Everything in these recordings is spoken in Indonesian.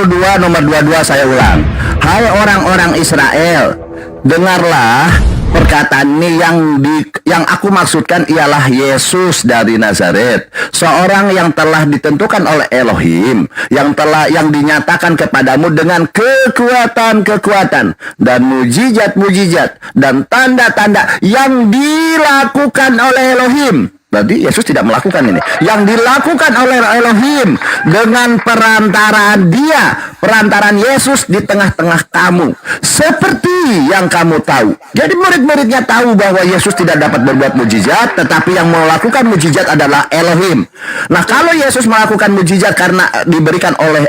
22 nomor 22 saya ulang. Hai orang-orang Israel, dengarlah perkataan ini yang aku maksudkan ialah Yesus dari Nazaret, seorang yang telah ditentukan oleh Elohim, yang dinyatakan kepadamu dengan kekuatan dan mujizat dan tanda-tanda yang dilakukan oleh Elohim. Berarti Yesus tidak melakukan ini. Yang dilakukan oleh Elohim dengan perantaraan Yesus di tengah-tengah kamu. Seperti yang kamu tahu. Jadi murid-muridnya tahu bahwa Yesus tidak dapat berbuat mujizat, tetapi yang melakukan mujizat adalah Elohim. Nah, kalau Yesus melakukan mujizat karena diberikan oleh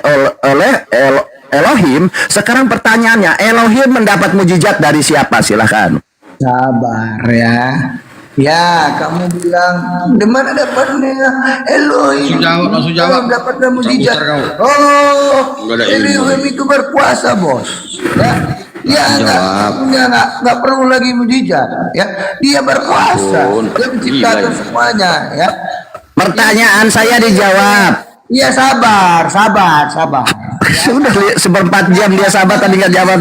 Elohim, sekarang pertanyaannya, Elohim mendapat mujizat dari siapa? Silahkan. Sabar ya. Ya, kamu bilang di mana dapatnya Elohim? Langsung jawab. Dapatnya mujizat. Oh, Elohim itu berkuasa, bos. Ya, nggak perlu lagi mujizat. Ya, dia berkuasa. Dia menciptakan semuanya. Ya. Pertanyaan saya dijawab. Iya, sabar. Sudah seperempat jam dia sabar tadi nggak jawab.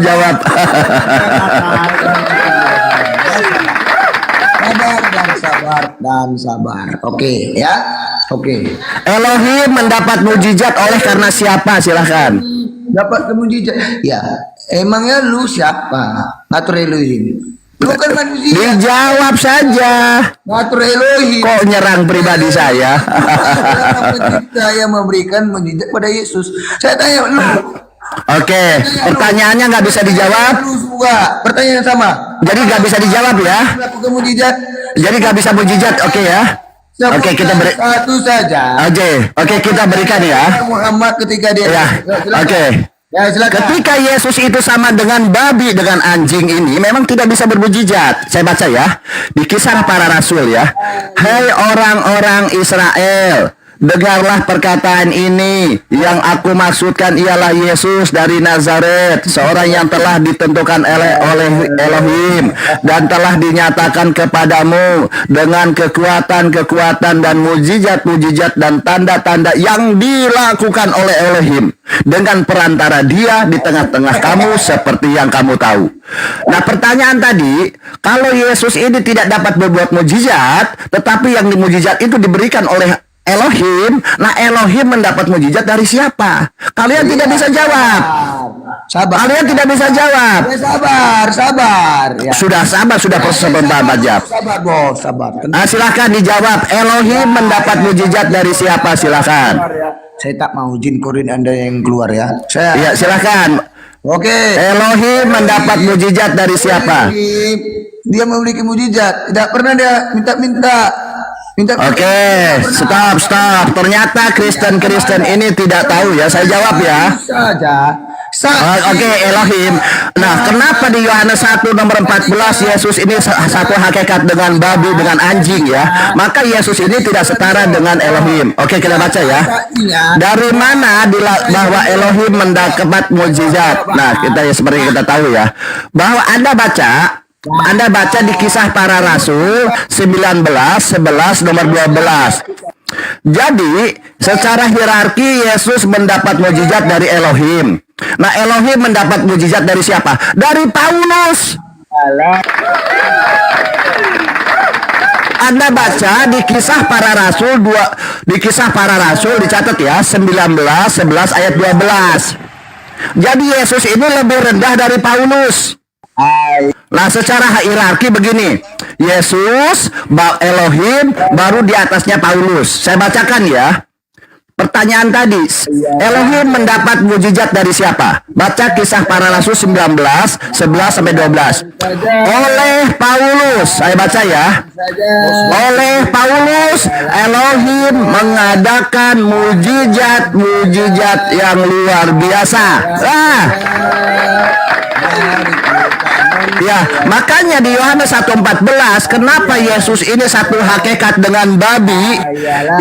Sabar. Oke, ya. Oke. Elohim mendapat mujizat oleh karena siapa? Silahkan. Dapat mujizat. Ya, emangnya lu siapa? Ngatur Elohim. Lu kan manusia. Dijawab saja. Ngatur Elohim. Kok nyerang pribadi saya? Saya memberikan mujizat pada Yesus. Saya tanya lu. Oke, pertanyaannya nggak bisa dijawab. Lu juga pertanyaan sama. Jadi nggak bisa dijawab ya. Lakukan mujizat. Jadi nggak bisa mujizat, oke ya. Oke, kita beri satu saja. Oke, kita berikan ya. Muhammad ketika dia. Ya, oke. Ya, ketika Yesus itu sama dengan babi dengan anjing ini memang tidak bisa bermujizat. Saya baca ya di Kisah Para Rasul ya. Hai orang-orang Israel, dengarlah perkataan ini. Yang aku maksudkan ialah Yesus dari Nazaret, seorang yang telah ditentukan oleh Elohim dan telah dinyatakan kepadamu dengan kekuatan dan mujizat dan tanda-tanda yang dilakukan oleh Elohim dengan perantara dia di tengah-tengah kamu seperti yang kamu tahu. Nah, pertanyaan tadi, kalau Yesus ini tidak dapat berbuat mujizat, tetapi yang dimujizat itu diberikan oleh Elohim, nah Elohim mendapat mujizat dari siapa? Kalian tidak bisa jawab. Sabar. Kalian tidak bisa jawab. Ya, sabar. Ya. Sudah sebentar jawab. Sabar, bos, sabar. Nah, silahkan dijawab. Elohim mendapat mujizat dari siapa? Silahkan. Saya tak mau jin korin Anda yang keluar ya. Ya, silahkan. Oke. Elohim mendapat mujizat dari siapa? Dia memiliki mujizat. Tidak pernah dia minta. Oke, stop. Ternyata Kristen ini tidak tahu ya. Saya jawab ya. Oke, Elohim. Nah, kenapa di Yohanes 1 nomor 14 Yesus ini satu hakikat dengan babi dengan anjing ya? Maka Yesus ini tidak setara dengan Elohim. Oke, kita baca ya. Dari mana bahwa Elohim mendapat mujizat? Nah, seperti kita tahu ya, bahwa Anda baca di Kisah Para Rasul 19:11 nomor 12. Jadi, secara hierarki Yesus mendapat mujizat dari Elohim. Nah, Elohim mendapat mujizat dari siapa? Dari Paulus. Anda baca di Kisah Para Rasul dicatat ya 19:11 ayat 12. Jadi Yesus ini lebih rendah dari Paulus. Nah, secara hierarki begini, Yesus, Elohim, baru di atasnya Paulus. Saya bacakan ya. Pertanyaan tadi, Elohim mendapat mujizat dari siapa? Baca Kisah Para Rasul 19:11-12. Oleh Paulus, saya baca ya. Oleh Paulus, Elohim mengadakan mujizat yang luar biasa. Ya, makanya di Yohanes 1:14, kenapa Yesus ini satu hakikat dengan babi,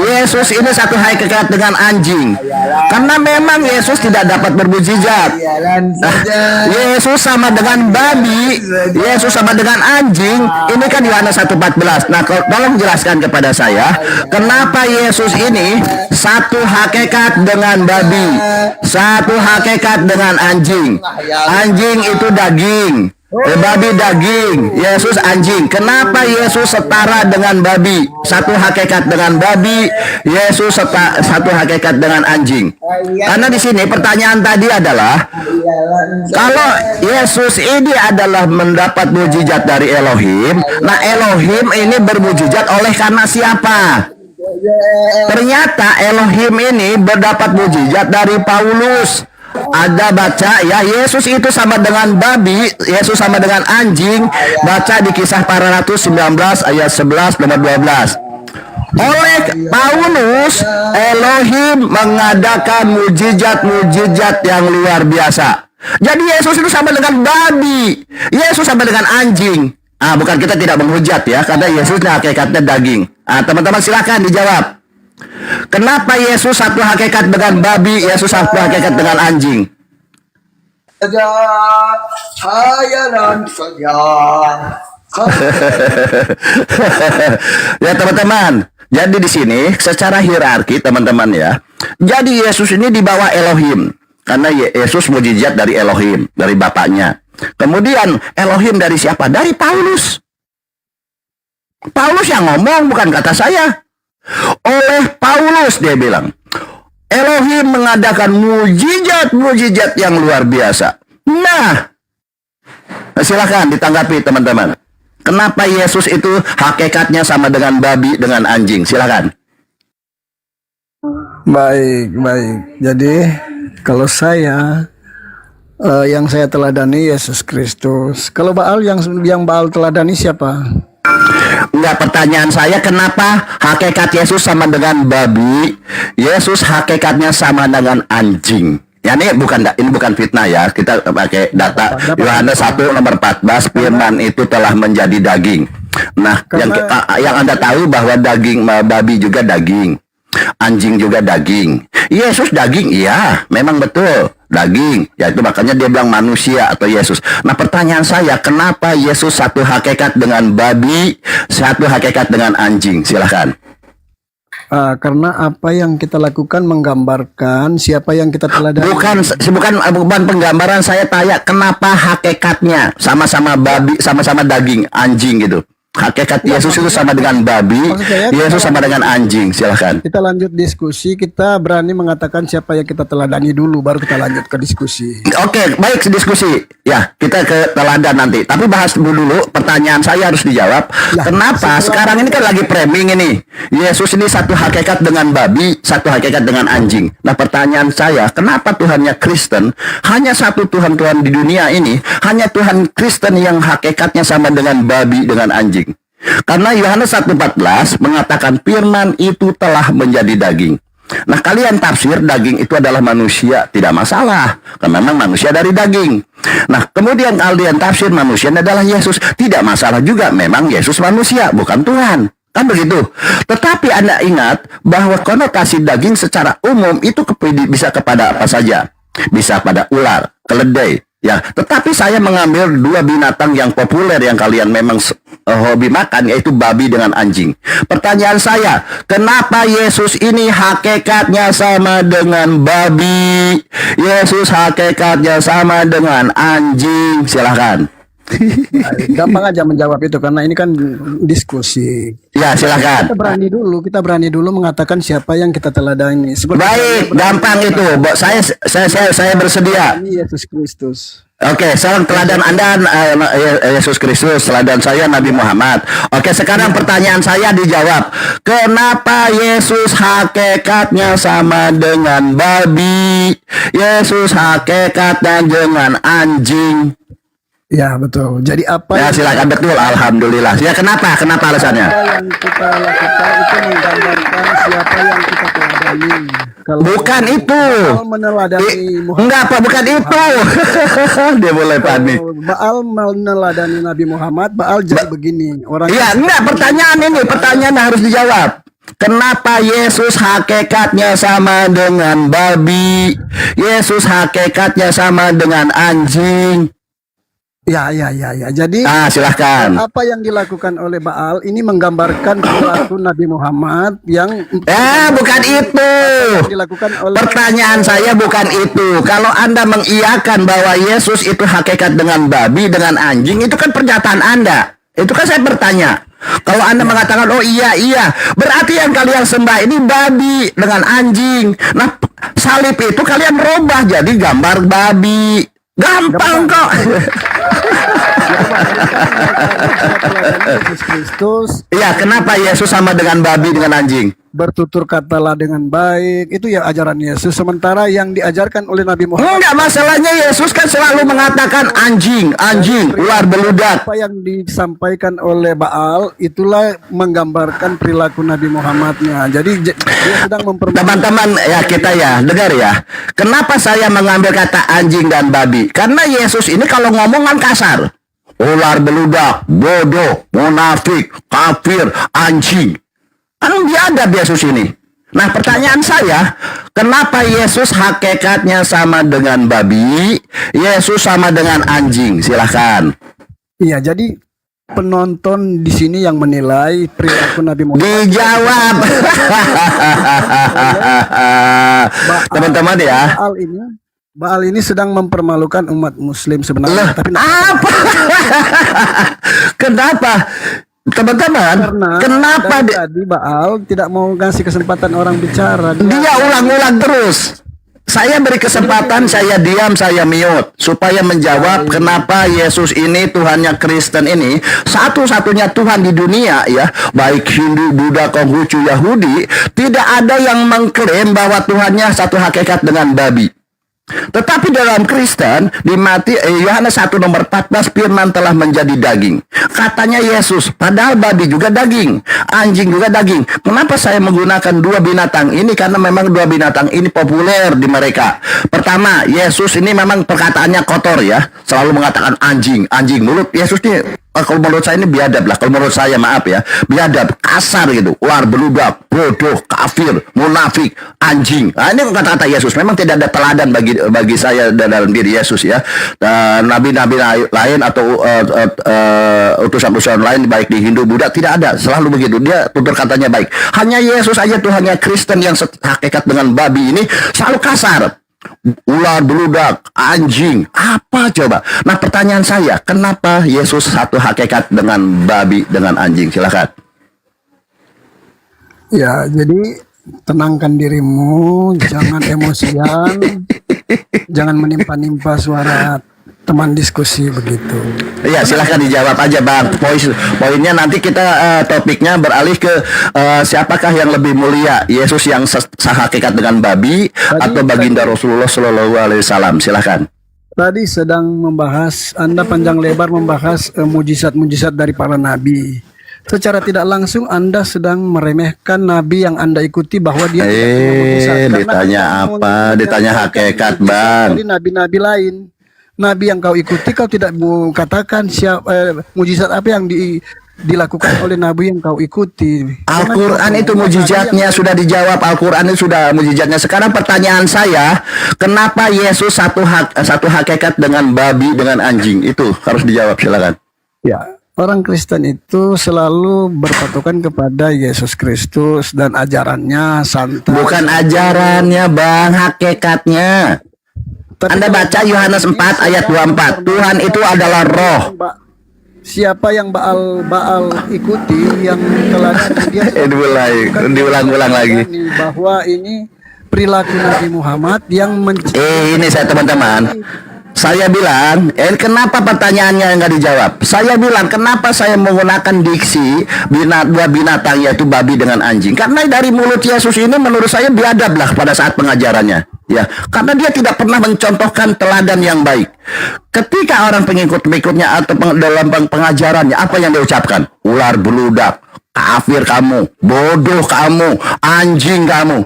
Yesus ini satu hakikat dengan anjing? Karena memang Yesus tidak dapat bermujizat. Jalan saja. Yesus sama dengan babi, Yesus sama dengan anjing. Ini kan Yohanes 1:14. Nah, tolong jelaskan kepada saya, kenapa Yesus ini satu hakikat dengan babi, satu hakikat dengan anjing. Anjing itu daging, babi daging, Yesus anjing. Kenapa Yesus setara dengan babi? Satu hakikat dengan babi, Yesus satu hakikat dengan anjing. Karena di sini pertanyaan tadi adalah, kalau Yesus ini adalah mendapat mujizat dari Elohim, nah Elohim ini bermujizat oleh karena siapa? Ternyata Elohim ini mendapat mujizat dari Paulus. Ada baca ya, Yesus itu sama dengan babi, Yesus sama dengan anjing. Baca di Kisah Para Rasul 19 ayat 11 nomor 12. Oleh Paulus, Elohim mengadakan mujizat-mujizat yang luar biasa. Jadi Yesus itu sama dengan babi, Yesus sama dengan anjing. Bukan, kita tidak menghujat ya, karena Yesus hakikatnya daging. Teman-teman silakan dijawab. Kenapa Yesus satu hakikat dengan babi, Yesus satu hakikat dengan anjing? Saja, hayalan saja. Ya teman-teman, jadi di sini secara hierarki teman-teman ya. Jadi Yesus ini di bawah Elohim, karena Yesus mujizat dari Elohim, dari Bapaknya. Kemudian Elohim dari siapa? Dari Paulus. Paulus yang ngomong, bukan kata saya. Oleh Paulus dia bilang, Elohim mengadakan mujizat-mujizat yang luar biasa. Nah, silakan ditanggapi teman-teman. Kenapa Yesus itu hakikatnya sama dengan babi, dengan anjing? Silakan. Baik. Jadi kalau saya yang saya teladani Yesus Kristus. Kalau Baal yang Baal teladani siapa? Enggak, pertanyaan saya, kenapa hakikat Yesus sama dengan babi, Yesus hakikatnya sama dengan anjing? Ya, ini bukan fitnah ya, kita pakai data Yohanes 1 nomor 14, firman itu telah menjadi daging. Nah, yang Anda tahu bahwa daging babi juga daging, anjing juga daging. Yesus daging, iya, memang betul daging. Ya itu makanya dia bilang manusia atau Yesus. Nah, pertanyaan saya, kenapa Yesus satu hakikat dengan babi, satu hakikat dengan anjing? Silahkan. Karena apa yang kita lakukan menggambarkan siapa yang kita teladani. Bukan penggambaran, saya tanya kenapa hakikatnya sama-sama babi, sama-sama daging, anjing gitu. Hakikat Yesus itu sama dengan babi, Yesus sama dengan anjing. Silahkan. Kita lanjut diskusi, kita berani mengatakan siapa yang kita teladani dulu, baru kita lanjut ke diskusi. Oke, baik, diskusi. Ya, kita ke teladan nanti. Tapi bahas dulu, pertanyaan saya harus dijawab. Kenapa sekarang ini kan lagi framing ini, Yesus ini satu hakikat dengan babi, satu hakikat dengan anjing. Nah, pertanyaan saya, kenapa Tuhannya Kristen, hanya satu Tuhan di dunia ini, hanya Tuhan Kristen yang hakikatnya sama dengan babi, dengan anjing? Karena Yohanes 1:14 mengatakan firman itu telah menjadi daging. Nah, kalian tafsir daging itu adalah manusia, tidak masalah, karena memang manusia dari daging. Nah, kemudian kalian tafsir manusia adalah Yesus, tidak masalah juga, memang Yesus manusia, bukan Tuhan. Kan begitu. Tetapi Anda ingat bahwa konotasi daging secara umum itu bisa kepada apa saja. Bisa pada ular, keledai. Ya, tetapi saya mengambil dua binatang yang populer yang kalian memang hobi makan, yaitu babi dengan anjing. Pertanyaan saya, kenapa Yesus ini hakikatnya sama dengan babi, Yesus hakikatnya sama dengan anjing? Silahkan. Gampang aja menjawab itu karena ini kan diskusi. Ya, silakan. Kita berani dulu mengatakan siapa yang kita teladani. Baik, gampang itu. Saya bersedia. Yesus Kristus. Oke, sekarang teladan Anda Yesus Kristus, teladan saya Nabi Muhammad. Oke, sekarang pertanyaan saya dijawab. Kenapa Yesus hakikatnya sama dengan babi, Yesus hakikatnya dengan anjing? Ya betul. Jadi apa Ya silakan, betul, alhamdulillah. Ya kenapa? Kenapa alasannya? yang kita lakukan itu menggambarkan siapa yang kita teladani. Kalau Bukan itu. Baal meneladani Muhammad. Enggak apa, bukan itu. Dia mulai panik. Baal meneladani Nabi Muhammad, Baal jadi begini. Orang Iya, enggak, pertanyaan harus dijawab. Kenapa Yesus hakikatnya sama dengan babi? Yesus hakikatnya sama dengan anjing. Ya. Jadi Silahkan. apa yang dilakukan oleh Baal ini menggambarkan perilaku Nabi Muhammad yang Bukan itu. dilakukan oleh Pertanyaan saya bukan itu. Kalau Anda mengiyakan bahwa Yesus itu hakikat dengan babi, dengan anjing, itu kan pernyataan Anda. Itu kan saya bertanya. Kalau Anda mengatakan, oh iya, berarti yang kalian sembah ini babi dengan anjing. Nah, salib itu kalian robah jadi gambar babi. Gampang kok. Yesus Kristus Iya, kenapa Yesus sama dengan babi, dengan anjing? bertutur katalah dengan baik, itu ya ajaran Yesus. Sementara yang diajarkan oleh Nabi Muhammad, Enggak, masalahnya Yesus kan selalu mengatakan anjing, ular beludak. apa yang disampaikan oleh Baal itulah menggambarkan perilaku Nabi Muhammadnya. Jadi dia sedang memperbaiki. Teman-teman ya, kita ya, dengar ya. Kenapa saya mengambil kata anjing dan babi? Karena Yesus ini kalau ngomong kan kasar. Ular beludak, bodoh, munafik, kafir, anjing. Kan biadab Yesus ini. Nah, pertanyaan saya, kenapa Yesus hakikatnya sama dengan babi, Yesus sama dengan anjing? Silahkan. Iya, jadi penonton di sini yang menilai perilaku Nabi Muhammad. Dijawab. Teman-teman ya. Baal ini sedang mempermalukan umat Muslim sebenarnya. Tapi apa? Kenapa? Teman-teman, kenapa tadi Baal tidak mau kasih kesempatan orang bicara? Dia ulang-ulang terus. Saya beri kesempatan, saya diam, saya mute supaya menjawab kenapa Yesus ini, Tuhannya Kristen ini, satu-satunya Tuhan di dunia ya, baik Hindu, Buddha, Konghucu, Yahudi, tidak ada yang mengklaim bahwa Tuhannya satu hakikat dengan babi. Tetapi dalam Kristen di Yohanes 1 nomor 14 firman telah menjadi daging. Katanya Yesus, padahal babi juga daging, anjing juga daging. Kenapa saya menggunakan dua binatang ini? Karena memang dua binatang ini populer di mereka. Pertama, Yesus ini memang perkataannya kotor ya, selalu mengatakan anjing. Mulut Yesus ini kalau menurut saya ini biadab lah. Kalau menurut saya, maaf ya, biadab, kasar gitu, ular beludak, bodoh, kafir, munafik, anjing. Nah, ini kata-kata Yesus. Memang tidak ada teladan bagi saya dalam diri Yesus ya. Nabi-nabi lain atau utusan-utusan lain baik di Hindu, Buddha tidak ada. Selalu begitu. Dia tutur katanya baik. Hanya Yesus aja Tuhannya Kristen yang hakikat dengan babi ini selalu kasar. Ular beludak, anjing, apa coba? Nah, pertanyaan saya, kenapa Yesus satu hakikat dengan babi, dengan anjing? Silakan. Ya, jadi tenangkan dirimu, jangan emosian, jangan menimpa-nimpa suara teman diskusi begitu. Iya, silahkan dijawab aja Bang. Poinnya nanti kita topiknya beralih ke siapakah yang lebih mulia, Yesus yang sehakikat dengan babi atau baginda Rasulullah Shallallahu Alaihi Wasallam. Silahkan. Tadi sedang membahas, Anda panjang lebar membahas mujizat-mujizat dari para nabi. Secara tidak langsung Anda sedang meremehkan nabi yang Anda ikuti bahwa dia tidak punya mujizat. Ditanya apa? Ditanya hakikat Bang. Dari nabi-nabi lain. Nabi yang kau ikuti, kau tidak katakan mujizat apa yang dilakukan oleh nabi yang kau ikuti. Al-Quran itu mujizatnya sudah dijawab. Al-Quran itu sudah mujizatnya. Sekarang pertanyaan saya, kenapa Yesus satu hakikat dengan babi, dengan anjing? Itu harus dijawab, silakan. Ya, orang Kristen itu selalu berpatokan kepada Yesus Kristus dan ajarannya santai. Bukan ajarannya Bang, hakikatnya. Anda baca Yohanes 4 ayat 24. Tuhan itu adalah roh. Siapa yang Baal ikuti, yang telah dia diulang-ulang lagi bahwa ini perilaku Nabi Muhammad yang ini saya teman-teman. Saya bilang, kenapa pertanyaannya nggak dijawab? Saya bilang, kenapa saya menggunakan diksi dua binatang yaitu babi dengan anjing? Karena dari mulut Yesus ini menurut saya biadab lah pada saat pengajarannya. Ya, karena dia tidak pernah mencontohkan teladan yang baik. Ketika orang pengikut-pengikutnya atau dalam pengajarannya, apa yang diucapkan? Ular beludak, kafir kamu, bodoh kamu, anjing kamu.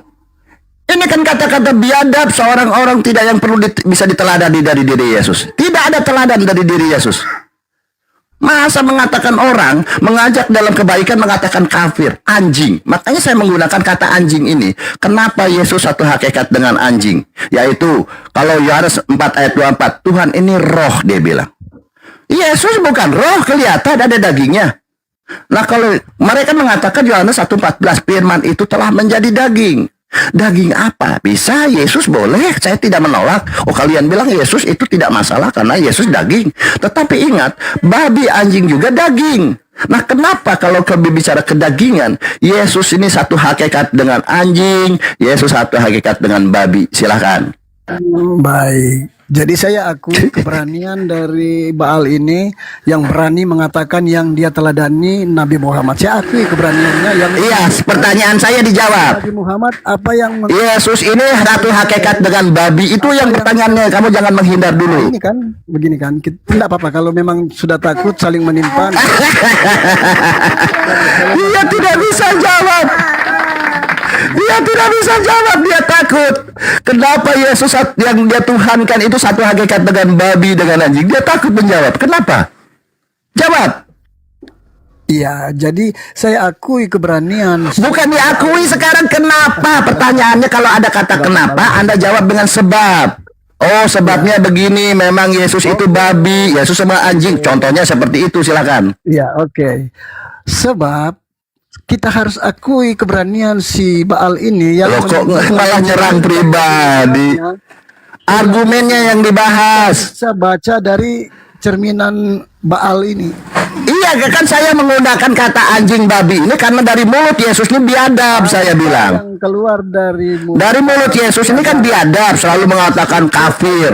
Ini kan kata-kata biadab seorang orang tidak yang perlu bisa diteladani dari diri Yesus. Tidak ada teladan dari diri Yesus. Masa mengatakan orang, mengajak dalam kebaikan mengatakan kafir, anjing. Makanya saya menggunakan kata anjing ini. Kenapa Yesus satu hakikat dengan anjing? Yaitu, kalau Yohanes 4 ayat 24, Tuhan ini roh, dia bilang. Yesus bukan roh, kelihatan ada dagingnya. Nah kalau mereka mengatakan Yohanes 1:14, firman itu telah menjadi daging. Daging apa? Bisa Yesus boleh, saya tidak menolak. Oh kalian bilang Yesus itu tidak masalah karena Yesus daging. Tetapi ingat, babi anjing juga daging. Nah kenapa kalau kami bicara kedagingan, Yesus ini satu hakikat dengan anjing, Yesus satu hakikat dengan babi. Silahkan. Baik. Jadi saya akui keberanian dari Baal ini yang berani mengatakan yang dia teladani Nabi Muhammad. Saya akui keberaniannya yang Iya, pertanyaan saya dijawab. Nabi Muhammad apa yang Yesus ini satu hakikat dengan babi. Itu yang pertanyaannya. Kamu jangan menghindar dulu. ini kan begini kan. Tidak apa-apa kalau memang sudah takut saling menimpa. Dia tidak bisa jawab. Dia tidak bisa jawab, dia takut. Kenapa Yesus yang dia tuhankan itu satu hakikat dengan babi, dengan anjing? Dia takut menjawab. Kenapa? Jawab. Iya, jadi saya akui keberanian. Bukan diakui sekarang kenapa? Pertanyaannya kalau ada kata kenapa, Anda jawab dengan sebab. Oh, sebabnya begini, memang Yesus itu babi, Yesus sama anjing. Contohnya seperti itu, silakan. Iya, oke. Sebab kita harus akui keberanian si Baal ini yang Loh, kok malah nyerang pribadi? Argumennya yang dibahas. Saya baca dari cerminan Baal ini. Iya, kan saya menggunakan kata anjing babi ini karena dari mulut Yesus ini biadab, saya bilang. Yang keluar Dari mulut Yesus ini kan biadab, selalu mengatakan kafir.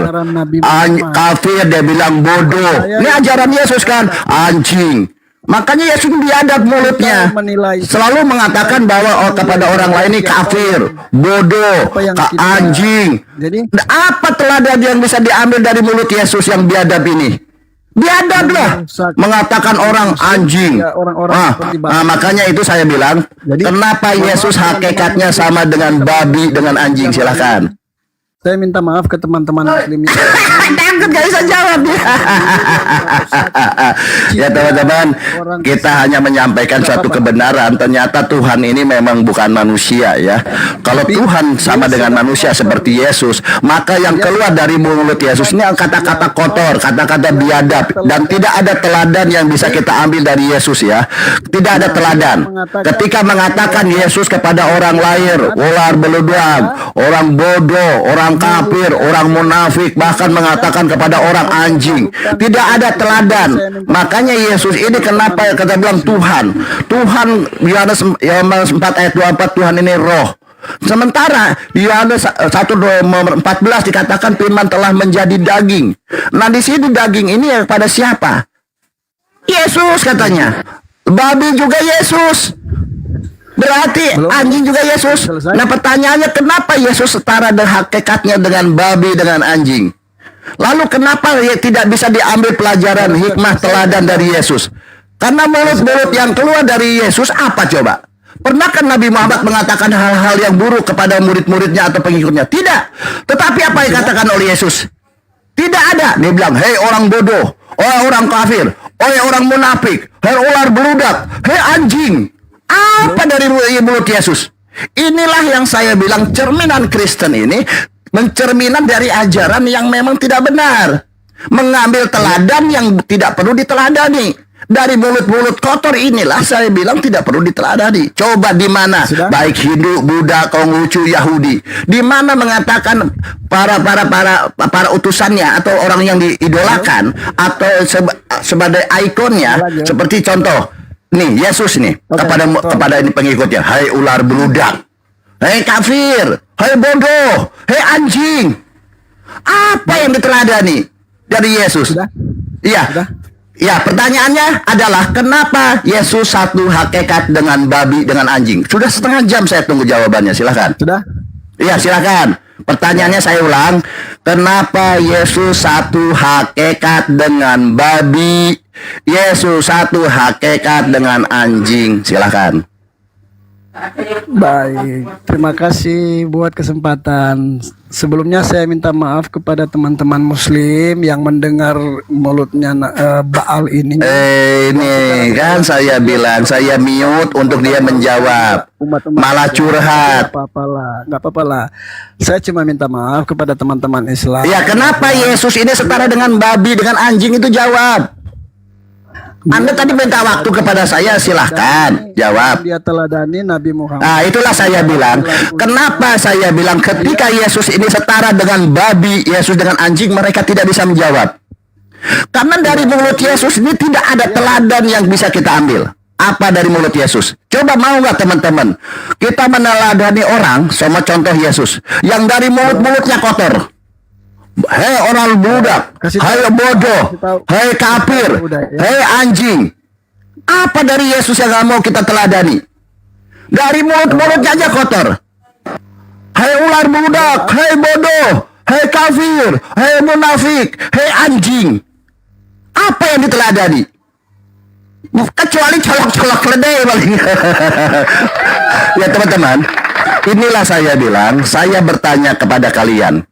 Kafir, dia bilang bodoh. Ini ajaran Yesus kan, anjing. Makanya Yesus biadab mulutnya. Selalu mengatakan bahwa kepada orang lain ini kafir, bodoh, anjing. Jadi apa teladan yang bisa diambil dari mulut Yesus yang biadab ini? Biadablah mengatakan orang anjing. Makanya itu saya bilang, kenapa Yesus hakikatnya sama dengan babi, dengan anjing? Silahkan. Saya minta maaf ke teman-teman muslim. Takut gak bisa jawab dia. Ya teman-teman, kita hanya menyampaikan suatu kebenaran. Ternyata Tuhan ini memang bukan manusia ya. Kalau Tuhan sama dengan manusia seperti Yesus, maka yang keluar dari mulut Yesus ini kata-kata kotor, kata-kata biadab, dan tidak ada teladan yang bisa kita ambil dari Yesus ya. Tidak ada teladan. Ketika mengatakan Yesus kepada orang lain, ular beludak, orang bodoh, orang kafir, orang munafik, bahkan mengatakan kepada orang anjing. Tidak ada teladan. Makanya Yesus ini kenapa kata bilang Tuhan. Tuhan Yohanes 4 ayat 24, Tuhan ini roh. Sementara di Yohanes 1:14 dikatakan firman telah menjadi daging. Nah di sini daging ini pada siapa? Yesus katanya. Babi juga Yesus. Berarti anjing juga Yesus. Nah pertanyaannya kenapa Yesus setara dengan hakikatnya dengan babi, dengan anjing? Lalu kenapa tidak bisa diambil pelajaran hikmah teladan dari Yesus? Karena mulut-mulut yang keluar dari Yesus apa coba? Pernahkah Nabi Muhammad mengatakan hal-hal yang buruk kepada murid-muridnya atau pengikutnya? Tidak. Tetapi apa yang dikatakan oleh Yesus? Tidak ada. Dia bilang, hei orang bodoh, hei orang kafir, hei orang munafik, hei ular beludak, hei anjing. Apa dari mulut Yesus? Inilah yang saya bilang cerminan Kristen ini mencerminan dari ajaran yang memang tidak benar. Mengambil teladan yang tidak perlu diteladani. Dari mulut-mulut kotor inilah saya bilang tidak perlu diteladani. Coba di mana baik Hindu, Buddha, Konghucu, Yahudi, di mana mengatakan para utusannya atau orang yang diidolakan atau sebagai ikonnya seperti contoh nih Yesus nih kepada ini pengikutnya, hai ular beludak, hai kafir, hai bodoh, hai anjing. Apa yang diteladani dari Yesus? Iya. Ya, pertanyaannya adalah kenapa Yesus satu hakikat dengan babi, dengan anjing? Sudah setengah jam saya tunggu jawabannya, silakan. Sudah? Iya, silakan. Pertanyaannya saya ulang, kenapa Yesus satu hakikat dengan babi, Yesus satu hakikat dengan anjing? Silakan. Baik, terima kasih buat kesempatan. Sebelumnya saya minta maaf kepada teman-teman Muslim yang mendengar mulutnya Baal ini. Ini kan saya bilang, saya mute untuk dia menjawab, malah curhat. Nggak apa-apa lah. Saya cuma minta maaf kepada teman-teman Islam. Ya, kenapa Yesus ini setara dengan babi, dengan anjing? Itu jawab. Anda tadi minta waktu kepada saya, silahkan jawab. Dia teladani Nabi Muhammad. Nah, itulah saya bilang, kenapa saya bilang ketika Yesus ini setara dengan babi, Yesus dengan anjing, mereka tidak bisa menjawab. Karena dari mulut Yesus ini tidak ada teladan yang bisa kita ambil. Apa dari mulut Yesus? Coba mau nggak teman-teman? Kita meneladani orang, sama contoh Yesus, yang dari mulutnya kotor. Hei orang budak, hei bodoh, hei kafir, hei anjing. Apa dari Yesus yang nggak mau kita teladani? Dari mulutnya aja kotor. Hei ular budak, hei bodoh, hei kafir, hei munafik, hei anjing. Apa yang diteladani? Kecuali colok-colok keledai paling. Ya teman-teman, inilah saya bilang, saya bertanya kepada kalian.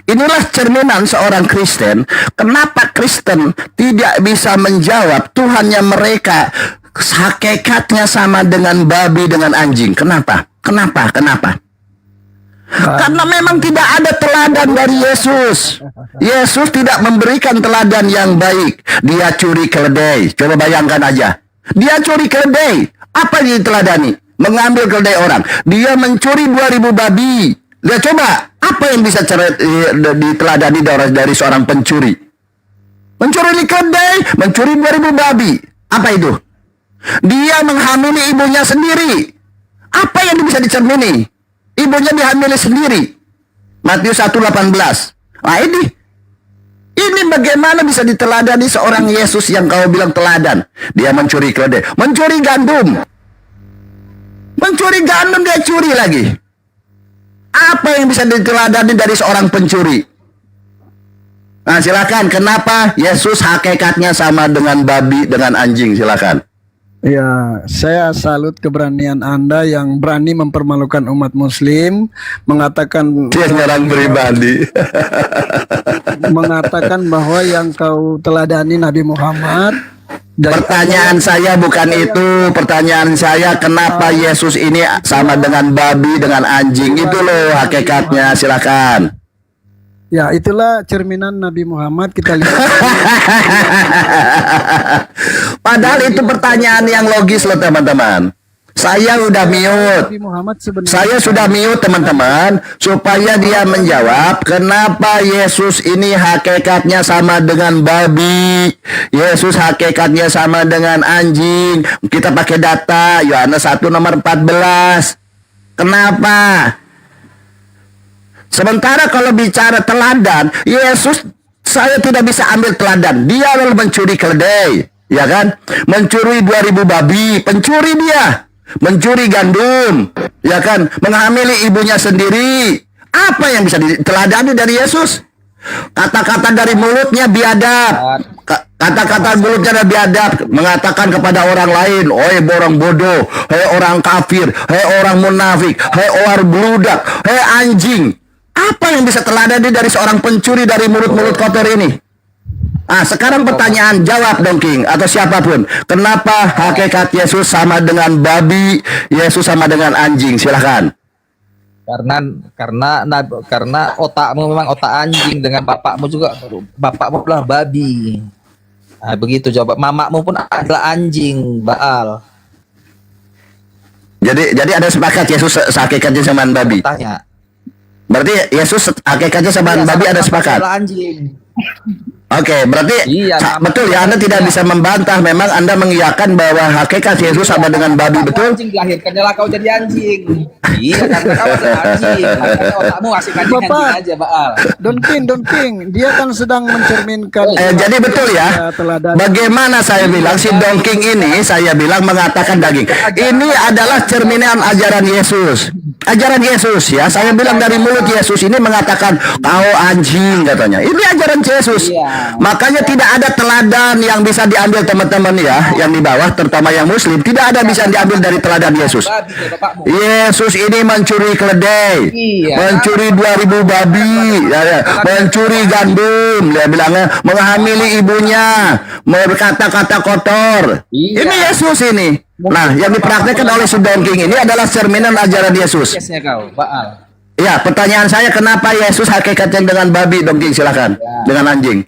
Inilah cerminan seorang Kristen. Kenapa Kristen tidak bisa menjawab Tuhannya mereka hakikatnya sama dengan babi, dengan anjing? Kenapa? Karena memang tidak ada teladan dari Yesus. Yesus tidak memberikan teladan yang baik. Dia curi keledai. Coba bayangkan aja. Dia curi keledai. Apa yang diteladani? Mengambil keledai orang. Dia mencuri 2000 babi. Lihat coba, apa yang bisa diteladani dari seorang pencuri? Mencuri keledai, mencuri 2000 babi. Apa itu? Dia menghamili ibunya sendiri. Apa yang bisa dicermini? Ibunya dihamili sendiri. Matius 1:18. Nah ini bagaimana bisa diteladani seorang Yesus yang kau bilang teladan? Dia mencuri keledai, mencuri gandum. Mencuri gandum dia curi lagi. Apa yang bisa diteladani dari seorang pencuri? Nah silakan, kenapa Yesus hakikatnya sama dengan babi, dengan anjing? Silakan. Ya, saya salut keberanian Anda yang berani mempermalukan umat Muslim, mengatakan Dia nyerang pribadi. mengatakan bahwa yang kau teladani Nabi Muhammad. Pertanyaan saya bukan itu. Pertanyaan saya, kenapa Yesus ini sama dengan babi, dengan anjing? Itu loh hakikatnya. Silakan. Ya, itulah cerminan Nabi Muhammad, kita lihat. Padahal itu pertanyaan yang logis loh teman-teman. Saya udah mute. Nabi Muhammad sebenarnya Saya sudah mute teman-teman, supaya dia menjawab kenapa Yesus ini hakikatnya sama dengan babi, Yesus hakikatnya sama dengan anjing. Kita pakai data Yohanes 1 nomor 14. Kenapa? Sementara kalau bicara teladan, Yesus saya tidak bisa ambil teladan. Dia lalu mencuri keledai, ya kan? Mencuri 2000 babi, pencuri dia. Mencuri gandum, ya kan? Menghamili ibunya sendiri. Apa yang bisa diteladani dari Yesus? Kata-kata dari mulutnya biadab. Kata-kata mulutnya ada biadab, mengatakan kepada orang lain, "Oi orang bodoh, hei orang kafir, hei orang munafik, hei orang bludak, hei anjing." Apa yang bisa teladani dari seorang pencuri dari mulut-mulut kotor ini? Ah, sekarang pertanyaan, jawab dong King atau siapapun. Kenapa hakikat Yesus sama dengan babi, Yesus sama dengan anjing? Silahkan. Karena otakmu memang otak anjing, dengan bapakmu juga, bapakmu adalah babi. Nah, begitu jawab. Mamamu pun adalah anjing, Baal. Jadi ada sepakat Yesus hakikatnya sama babi. Tanya. Berarti Yesus hakikatnya sama babi ada sepakat. Adalah anjing. Oke, berarti Iya, betul ya, Anda tidak bisa membantah. Memang Anda mengiyakan bahwa hakikat Yesus sama dengan babi, betul? Anjing dilahirkannya lah kau jadi anjing. Iya, karena kau adalah anjing. Makanya otakmu kasih anjing aja, Baal. Don King, dia kan sedang mencerminkan. Jadi betul ya. Bagaimana saya bilang si Dongking ini, saya bilang mengatakan daging. Ini adalah cerminan ajaran Yesus. Ajaran Yesus ya, saya bilang dari mulut Yesus ini mengatakan kau anjing katanya. Ini ajaran Yesus. Iya. Makanya tidak ada teladan yang bisa diambil teman-teman ya, yang di bawah terutama yang muslim, tidak ada bisa diambil dari teladan Yesus. Babi ke bapakmu. Yesus ini mencuri keledai, Iya. mencuri 2000 babi, mencuri gandum, dia bilangnya menghamili ibunya, berkata-kata kotor. Iya. Ini Yesus ini. Nah, yang dipraktekkan oleh si Don King ini adalah cerminan ajaran Yesus. Kesnya kau, Baal. Ya, pertanyaan saya kenapa Yesus hakikatnya dengan babi, Don King, silakan. Dengan anjing.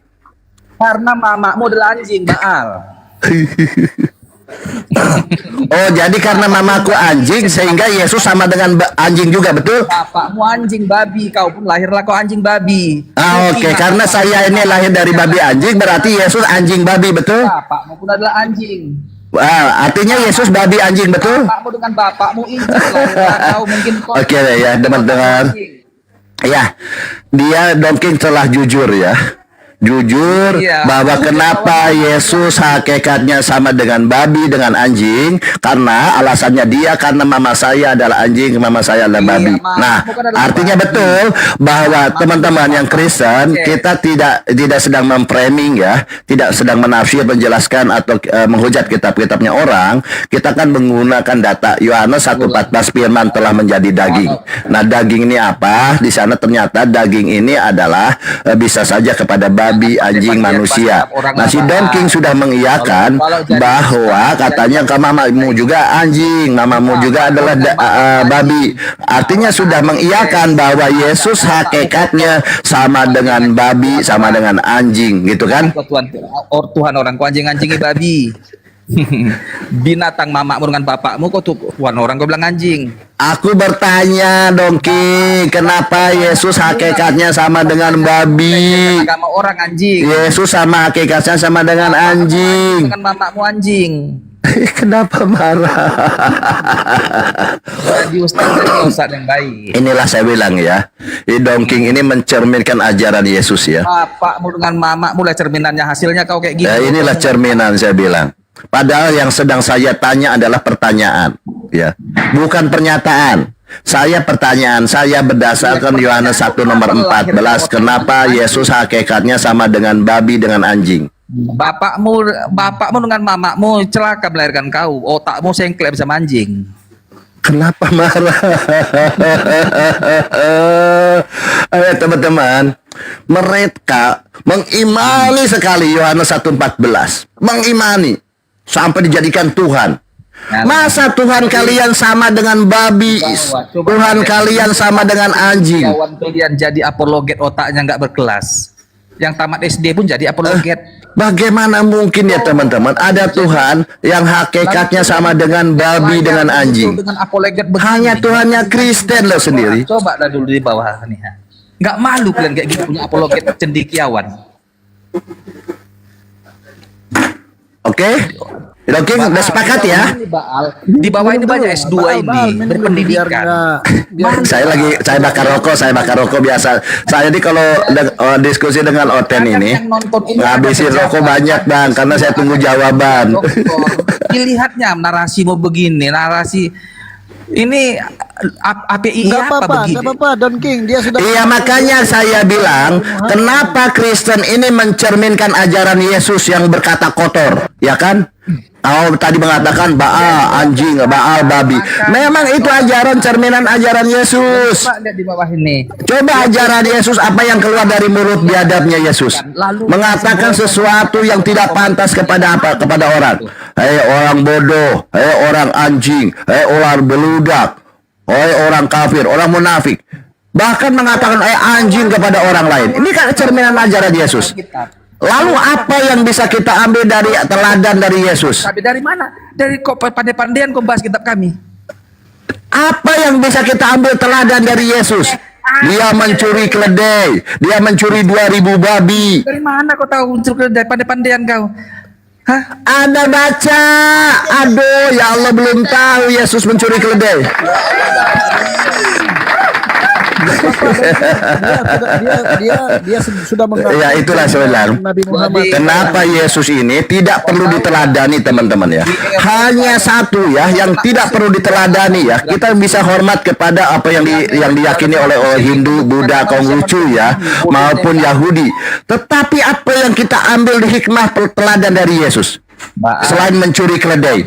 Karena mamamu adalah anjing, Baal. Oh, jadi karena mamaku anjing sehingga Yesus sama dengan anjing juga, betul? Bapakmu anjing babi, kau pun lahirlah kau anjing babi. Oke, karena saya ini lahir dari babi anjing, berarti Yesus anjing babi, betul? Bapakmu pun adalah anjing. Artinya Yesus babi anjing, betul? Bapakmu dengan bapakmu injil lahirlah kau mungkin kau. Oke ya, teman-teman. Ya, dia Don King telah jujur ya. Jujur Iya. bahwa kenapa Yesus hakikatnya sama dengan babi, dengan anjing, karena alasannya dia karena mama saya adalah anjing, mama saya adalah babi. Nah, artinya betul bahwa teman-teman yang Kristen, kita tidak sedang memframing ya, tidak sedang menafsir, menjelaskan atau menghujat kitab-kitabnya orang. Kita kan menggunakan data Yohanes 1:14 firman telah menjadi daging. Nah, daging ini apa? Di sana ternyata daging ini adalah bisa saja kepada babi, anjing, manusia. Nah, si Don King sudah mengiyakan bahwa katanya ke mamamu juga anjing, mamamu juga adalah babi. Artinya sudah mengiyakan bahwa Yesus hakikatnya sama dengan babi, sama dengan anjing, gitu kan? Tuhan orang kau anjing-anjingi babi. Binatang mamamu dengan bapakmu kau tuan orang kau bilang anjing. Aku bertanya, Don King, kenapa Yesus hakikatnya sama dengan babi? Agama orang anjing. Yesus sama hakikatnya sama dengan anjing. Dengan mamamu anjing. Kenapa marah? Jadi ustaz yang baik. Inilah saya bilang ya, Don King ini mencerminkan ajaran Yesus ya. Bapakmu dengan mamamu lah cerminannya, hasilnya kau kayak gitu. Inilah cerminan saya bilang. Padahal yang sedang saya tanya adalah pertanyaan, ya, bukan pernyataan. Saya pertanyaan, saya berdasarkan Yohanes 1 nomor 14. Kenapa Yesus hakikatnya sama dengan babi, dengan anjing? Bapakmu dengan mamamu celaka melahirkan kau. Otakmu sengklek sama anjing. Kenapa marah? Ayo teman-teman, mereka mengimani sekali Yohanes 1:14, mengimani sampai dijadikan Tuhan. Masa Tuhan kalian sama dengan babi, Tuhan kalian sama dengan anjing? Kawan kalian jadi apologet otaknya nggak berkelas. Yang tamat SD pun jadi apologet. Bagaimana mungkin ya teman-teman, ada Tuhan yang hakikatnya sama dengan babi, dengan anjing? Dengan apologet begini. Hanya Tuhannya Kristen loh sendiri. Coba dah dulu di bawah nih. Nggak malu kalian kayak gitu punya apologet cendekiawan. Oke? Oke, udah sepakat ya? Di bawah ini banyak S2 ini berpendidikan. Saya bakar rokok biasa. Saya ini kalau diskusi dengan Oten ini ngabisin rokok banyak bang, karena saya tunggu jawaban. Dilihatnya narasi mau begini, narasi ini API Nggak apa apa-apa, begini? nggak apa-apa, Don King. Dia sudah. Iya, makanya saya bilang kenapa Kristen ini mencerminkan ajaran Yesus yang berkata kotor, ya kan? Kau tadi mengatakan Baal anjing, Baal babi. Memang itu ajaran cerminan ajaran Yesus. Coba lihat di bawah ini. Coba ajaran Yesus apa yang keluar dari mulut biadabnya Yesus. Mengatakan sesuatu yang tidak pantas kepada apa? Kepada orang. Hei orang bodoh, hei orang anjing, hei orang beludak, hei orang kafir, orang munafik. Bahkan mengatakan anjing kepada orang lain. Ini kan cerminan ajaran Yesus. Lalu apa yang bisa kita ambil dari teladan dari Yesus? Tapi dari mana? Dari kok pandai-pandaian kau bahas kitab kami. Apa yang bisa kita ambil teladan dari Yesus? Dia mencuri keledai, dia mencuri 2000 babi. Dari mana kau tahu muncul dari pandai-pandaian kau? Hah? Anda baca. Aduh, ya Allah, belum tahu Yesus mencuri keledai. Kenapa? Dia sudah mengatakan. Ya itulah saya bilang. Nabi Muhammad. Kenapa Yesus ini tidak perlu diteladani teman-teman ya? Hanya satu ya yang tidak perlu diteladani ya. Kita bisa hormat kepada apa yang diyakini oleh Hindu, Buddha, Konghucu ya, maupun Yahudi. Tetapi apa yang kita ambil di hikmah teladan dari Yesus? Selain mencuri keledai,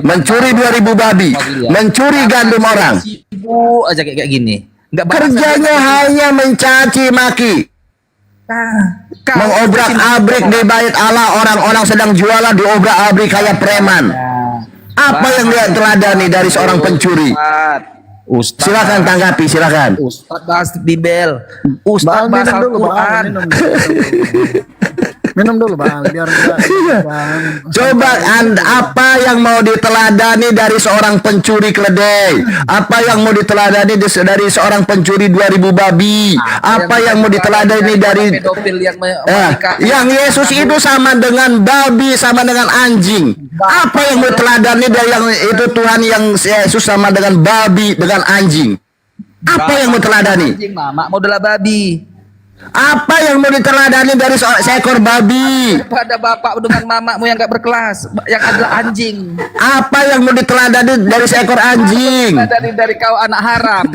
mencuri 2.000 babi, mencuri gandum orang, Ibu aja kayak gini. Nggak bahasa kerjanya hanya mencaci maki, mengobrak-abrik di bait Allah. Orang-orang sedang jualan diobrak-abrik kayak preman. Apa yang dia teladani dari seorang pencuri? Ustaz, Silakan tanggapi, silakan. Ustaz bahas Bibel, Ustaz Bang, bahas minum dulu, Bang. Al-Quran. Minum dulu, Bang, biar Coba apa yang mau diteladani dari seorang pencuri keledai? Apa yang mau diteladani dari seorang pencuri 2.000 babi? Apa yang mau diteladani dari pedofil yang yang Yesus itu sama dengan babi, sama dengan anjing? Apa yang mau diteladani dari yang itu Tuhan yang Yesus sama dengan babi, dengan anjing? Apa yang mau diteladani? Anjing, mama model babi. Apa yang mau diteladani dari seekor babi? Pada bapak dengan mamamu yang gak berkelas, yang adalah anjing. Apa yang mau diteladani dari seekor anjing? Dari kau anak haram.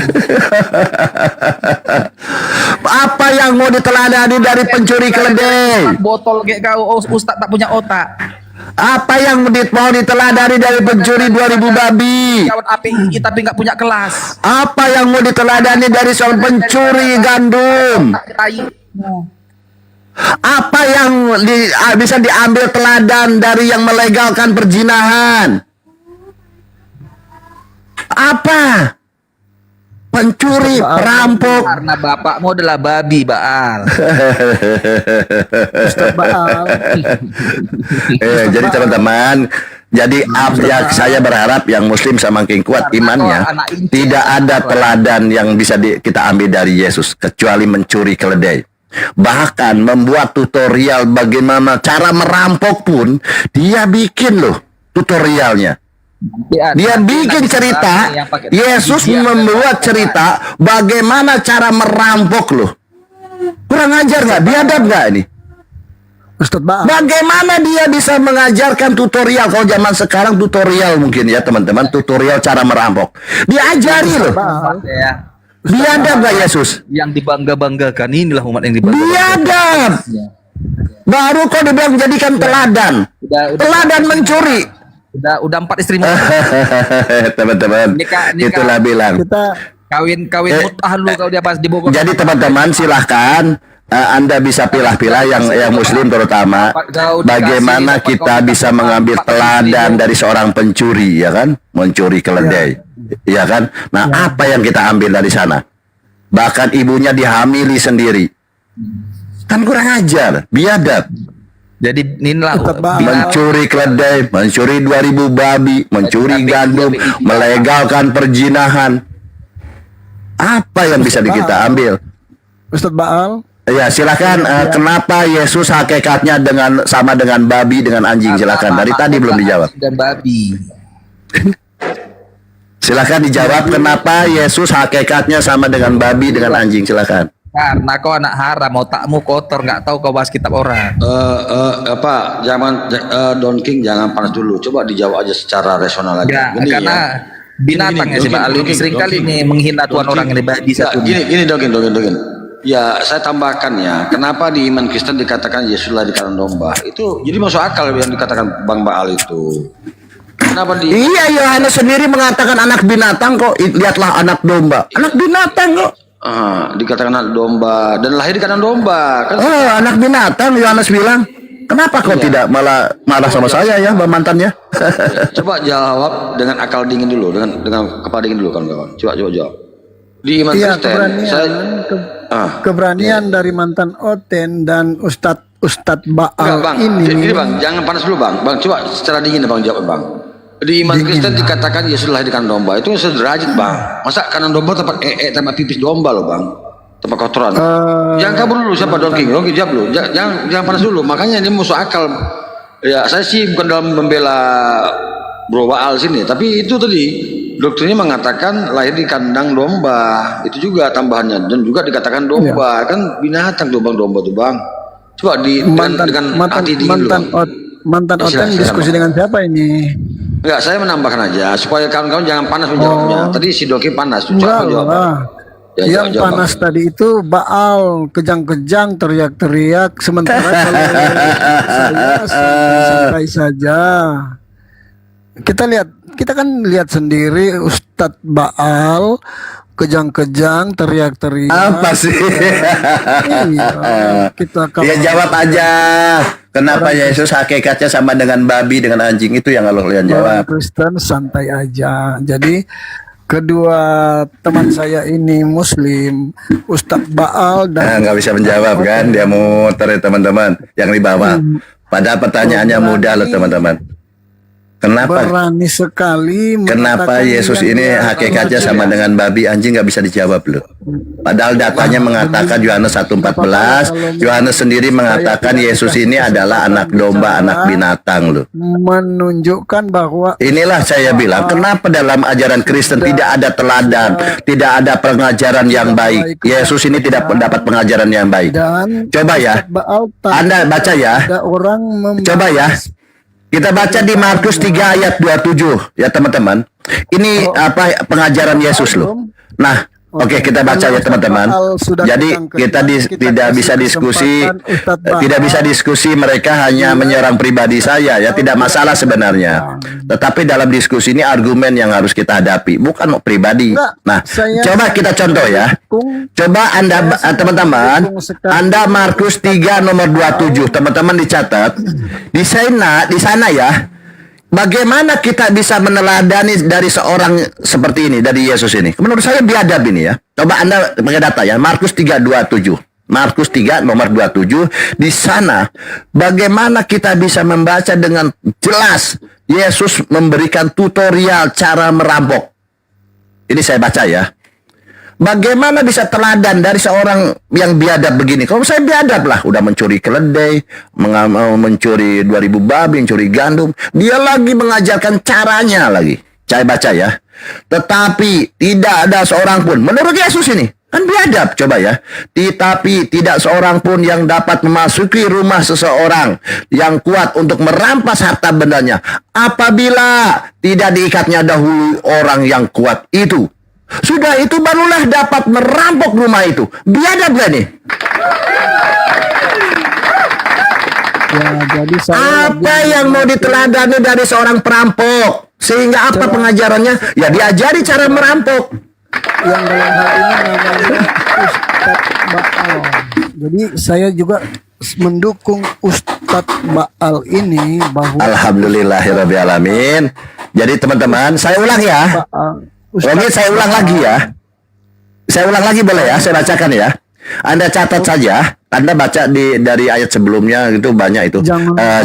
Apa yang mau diteladani dari pencuri keledai? Botol kayak kau, Ustaz tak punya otak. Apa yang mau diteladani dari pencuri 2.000 babi? Kawan API tapi nggak punya kelas. Apa yang mau diteladani dari seorang pencuri gandum? Apa yang bisa diambil teladan dari yang melegalkan perzinahan? Apa? Pencuri, perampok. Karena bapakmu adalah babi, Baal. Ustaz Baal. Jadi teman-teman, jadi ya, saya berharap yang Muslim semakin kuat imannya. Tidak ada teladan yang bisa kita ambil dari Yesus kecuali mencuri keledai. Bahkan membuat tutorial bagaimana cara merampok pun dia bikin loh tutorialnya. Dia bikin cerita, Yesus membuat cerita bagaimana cara merampok loh. Kurang ajar nggak? Biadab nggak ini? Ustaz Baal. Bagaimana dia bisa mengajarkan tutorial? Kalau zaman sekarang tutorial mungkin ya teman-teman, tutorial cara merampok. Diajari loh. Biadab nggak Yesus? Yang dibangga-banggakan inilah umat yang dibangga. Biadab. Baru kau dibilang jadikan teladan. Teladan mencuri. Udah 4 istri Teman-teman, Nikah. itulah bilang. Kita kawin mut'ah lu kau dia pas di Bogor. Jadi teman-teman silahkan Anda bisa pilah-pilah yang Muslim terutama bagaimana kita bisa mengambil teladan dari seorang pencuri, ya kan, mencuri keledai, ya kan. Nah, apa yang kita ambil dari sana? Bahkan ibunya dihamili sendiri, kan kurang ajar, biadab. Jadi inilah Mencuri keledai, mencuri 2.000 babi, mencuri gandum, melegalkan perzinahan. Apa yang bisa kita ambil? Ustaz Baal. Ya silakan. Kenapa Yesus hakikatnya sama dengan babi, dengan anjing? Silakan. Dari tadi belum dijawab. Dan babi. Silakan dijawab. Kenapa Yesus hakikatnya sama dengan babi, dengan anjing? Silakan. Karena kau anak haram, otakmu kotor, nggak tahu kau bahas kitab orang. Don King jangan panas dulu. Coba dijawab aja secara rasional lagi. Ya, karena binatangnya sih Pak Ali ini seringkali nih menghina Tuhan orang yang babi satu. Gini Don King. Ya, saya tambahkan ya. Kenapa di iman Kristen dikatakan Yesuslah di kandang domba? Itu jadi masuk akal yang dikatakan Bang Baal itu. Kenapa Iya, Yohanes sendiri mengatakan anak binatang kok. Lihatlah anak domba. Anak binatang kok. Dikatakan anak domba dan lahir di kandang domba kan? Oh, anak binatang, Yohanes bilang. Kenapa kok tidak malah sama saya ya, mantannya? Coba jawab dengan akal dingin dulu, dengan kepala dingin dulu kawan-kawan. Coba jawab. Di iman Kristen, keberanian dari mantan Oten dan Ustadz Baal Bang, ini. Bang, jangan panas dulu Bang. Bang, coba secara dingin Bang jawab Bang. Di iman Kristen dikatakan Yesus lahir di kandang domba, itu sederajat Bang. Masa kandang domba tempat tempat pipis domba loh Bang, tempat kotoran. Jangan kabur dulu siapa Don King jawab lu. Jangan panas dulu. Makanya ini musuh akal. Ya saya sih bukan dalam membela Bro Baal sini, tapi itu tadi dokternya mengatakan lahir di kandang domba. Itu juga tambahannya. Dan juga dikatakan domba. Kan binatang tuh bang, domba tuh bang. Coba dengan hati dingin dulu, Bang. Mantan Ya, Oten silakan, diskusi Bang. dengan siapa ini? Enggak, saya menambahkan aja supaya kawan-kawan jangan panas menjawabnya. Tadi si Doki panas. Coba Enggak menjawab. Bang. lah. Ya, Yang jawab, panas Bang. tadi itu Baal, kejang-kejang, teriak-teriak. Sementara kalau saya santai-santai saja. Kita kan lihat sendiri Ustadz Baal kejang-kejang, teriak-teriak. Apa sih? Iya, kita Ya jawab aja. Kenapa Yesus hakikatnya sama dengan babi, dengan anjing? Itu yang Allah lihat Orang jawab. Kristen santai aja. Jadi kedua teman saya ini Muslim, Ustadz Baal Nah, dan nggak bisa menjawab kan? Dia muter ya teman-teman yang di bawah. Padahal pertanyaannya mudah loh teman-teman. Kenapa? berani sekali Kenapa mengatakan Yesus yang ini dia hakikatnya percaya. sama dengan babi, anjing? Nggak bisa dijawab loh. Padahal datanya mengatakan Yohanes 1:14, Yohanes sendiri mengatakan Yesus ini adalah anak domba, anak binatang loh. menunjukkan bahwa Inilah saya bilang, kenapa dalam ajaran Kristen tidak ada teladan, tidak ada pengajaran yang baik. Yesus ini tidak mendapat pengajaran yang baik. dan Coba ya, Ustadz Baal Anda baca ya. ada orang Coba ya. Kita baca di Markus 3 ayat 27 ya teman-teman. Ini apa pengajaran Yesus loh. Nah, oke kita baca ya teman-teman. Jadi kita tidak bisa diskusi, tidak bisa diskusi mereka hanya menyerang pribadi saya ya, tidak masalah sebenarnya. Tetapi dalam diskusi ini argumen yang harus kita hadapi, bukan pribadi. Nah, coba kita contoh ya. Coba Anda teman-teman, Anda Markus 3 nomor 27, teman-teman dicatat. Di sana ya. Bagaimana kita bisa meneladani dari seorang seperti ini, dari Yesus ini? Menurut saya biadab ini ya. Coba Anda pakai data ya, Markus 3:27. Markus 3 nomor 27. Di sana bagaimana kita bisa membaca dengan jelas Yesus memberikan tutorial cara merampok. Ini saya baca ya. Bagaimana bisa teladan dari seorang yang biadab begini? Kalau saya biadab lah, udah mencuri keledai, mencuri 2000 babi, mencuri gandum. Dia lagi mengajarkan caranya lagi. Saya baca ya. Tetapi tidak ada seorang pun, menurut Yesus ini, kan biadab, coba ya. Tetapi tidak seorang pun yang dapat memasuki rumah seseorang yang kuat untuk merampas harta bendanya, apabila tidak diikatnya dahulu orang yang kuat itu. Sudah itu barulah dapat merampok rumah itu. Biadab gak nih? ya, jadi saya Apa yang mau diteladani dari seorang perampok? Sehingga apa pengajarannya? Ya diajari cara merampok. yang dalam hal ini namanya Ustadz Baal. Jadi saya juga mendukung Ustadz Baal ini bahwa Alhamdulillahirrabbilalamin. Jadi teman-teman, saya ulang ya. Baal, Romi, saya ulang lagi ya. Saya ulang lagi boleh ya? Saya bacakan ya. Anda catat saja. Anda baca dari ayat sebelumnya itu banyak itu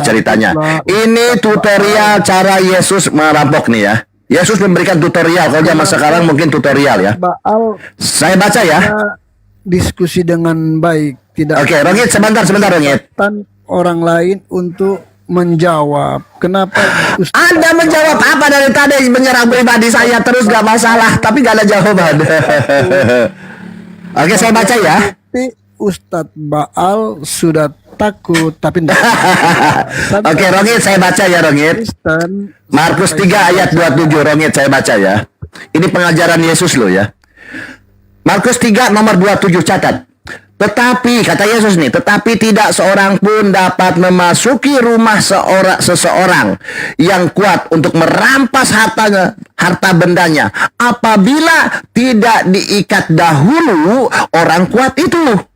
ceritanya. Ini tutorial cara Yesus merampok nih ya. Yesus memberikan tutorial. Kalau zaman sekarang mungkin tutorial ya. Baal Saya baca ya. diskusi dengan baik, tidak Oke, Rongit sebentar Rongit. tan orang lain untuk menjawab. Kenapa Anda menjawab apa dari tadi menyerang pribadi saya terus gak masalah, tapi gak ada jawaban. Oke, saya baca ya. Tapi Ustadz Baal sudah takut, tapi tidak. Oke, Rongit saya baca ya Rongit. Kristen Markus 3 ayat 27 Rongit saya baca ya. Ini pengajaran Yesus loh ya. Markus 3 nomor 27 catat. Tetapi kata Yesus nih, tetapi tidak seorang pun dapat memasuki rumah seseorang yang kuat untuk merampas harta bendanya apabila tidak diikat dahulu orang kuat itu.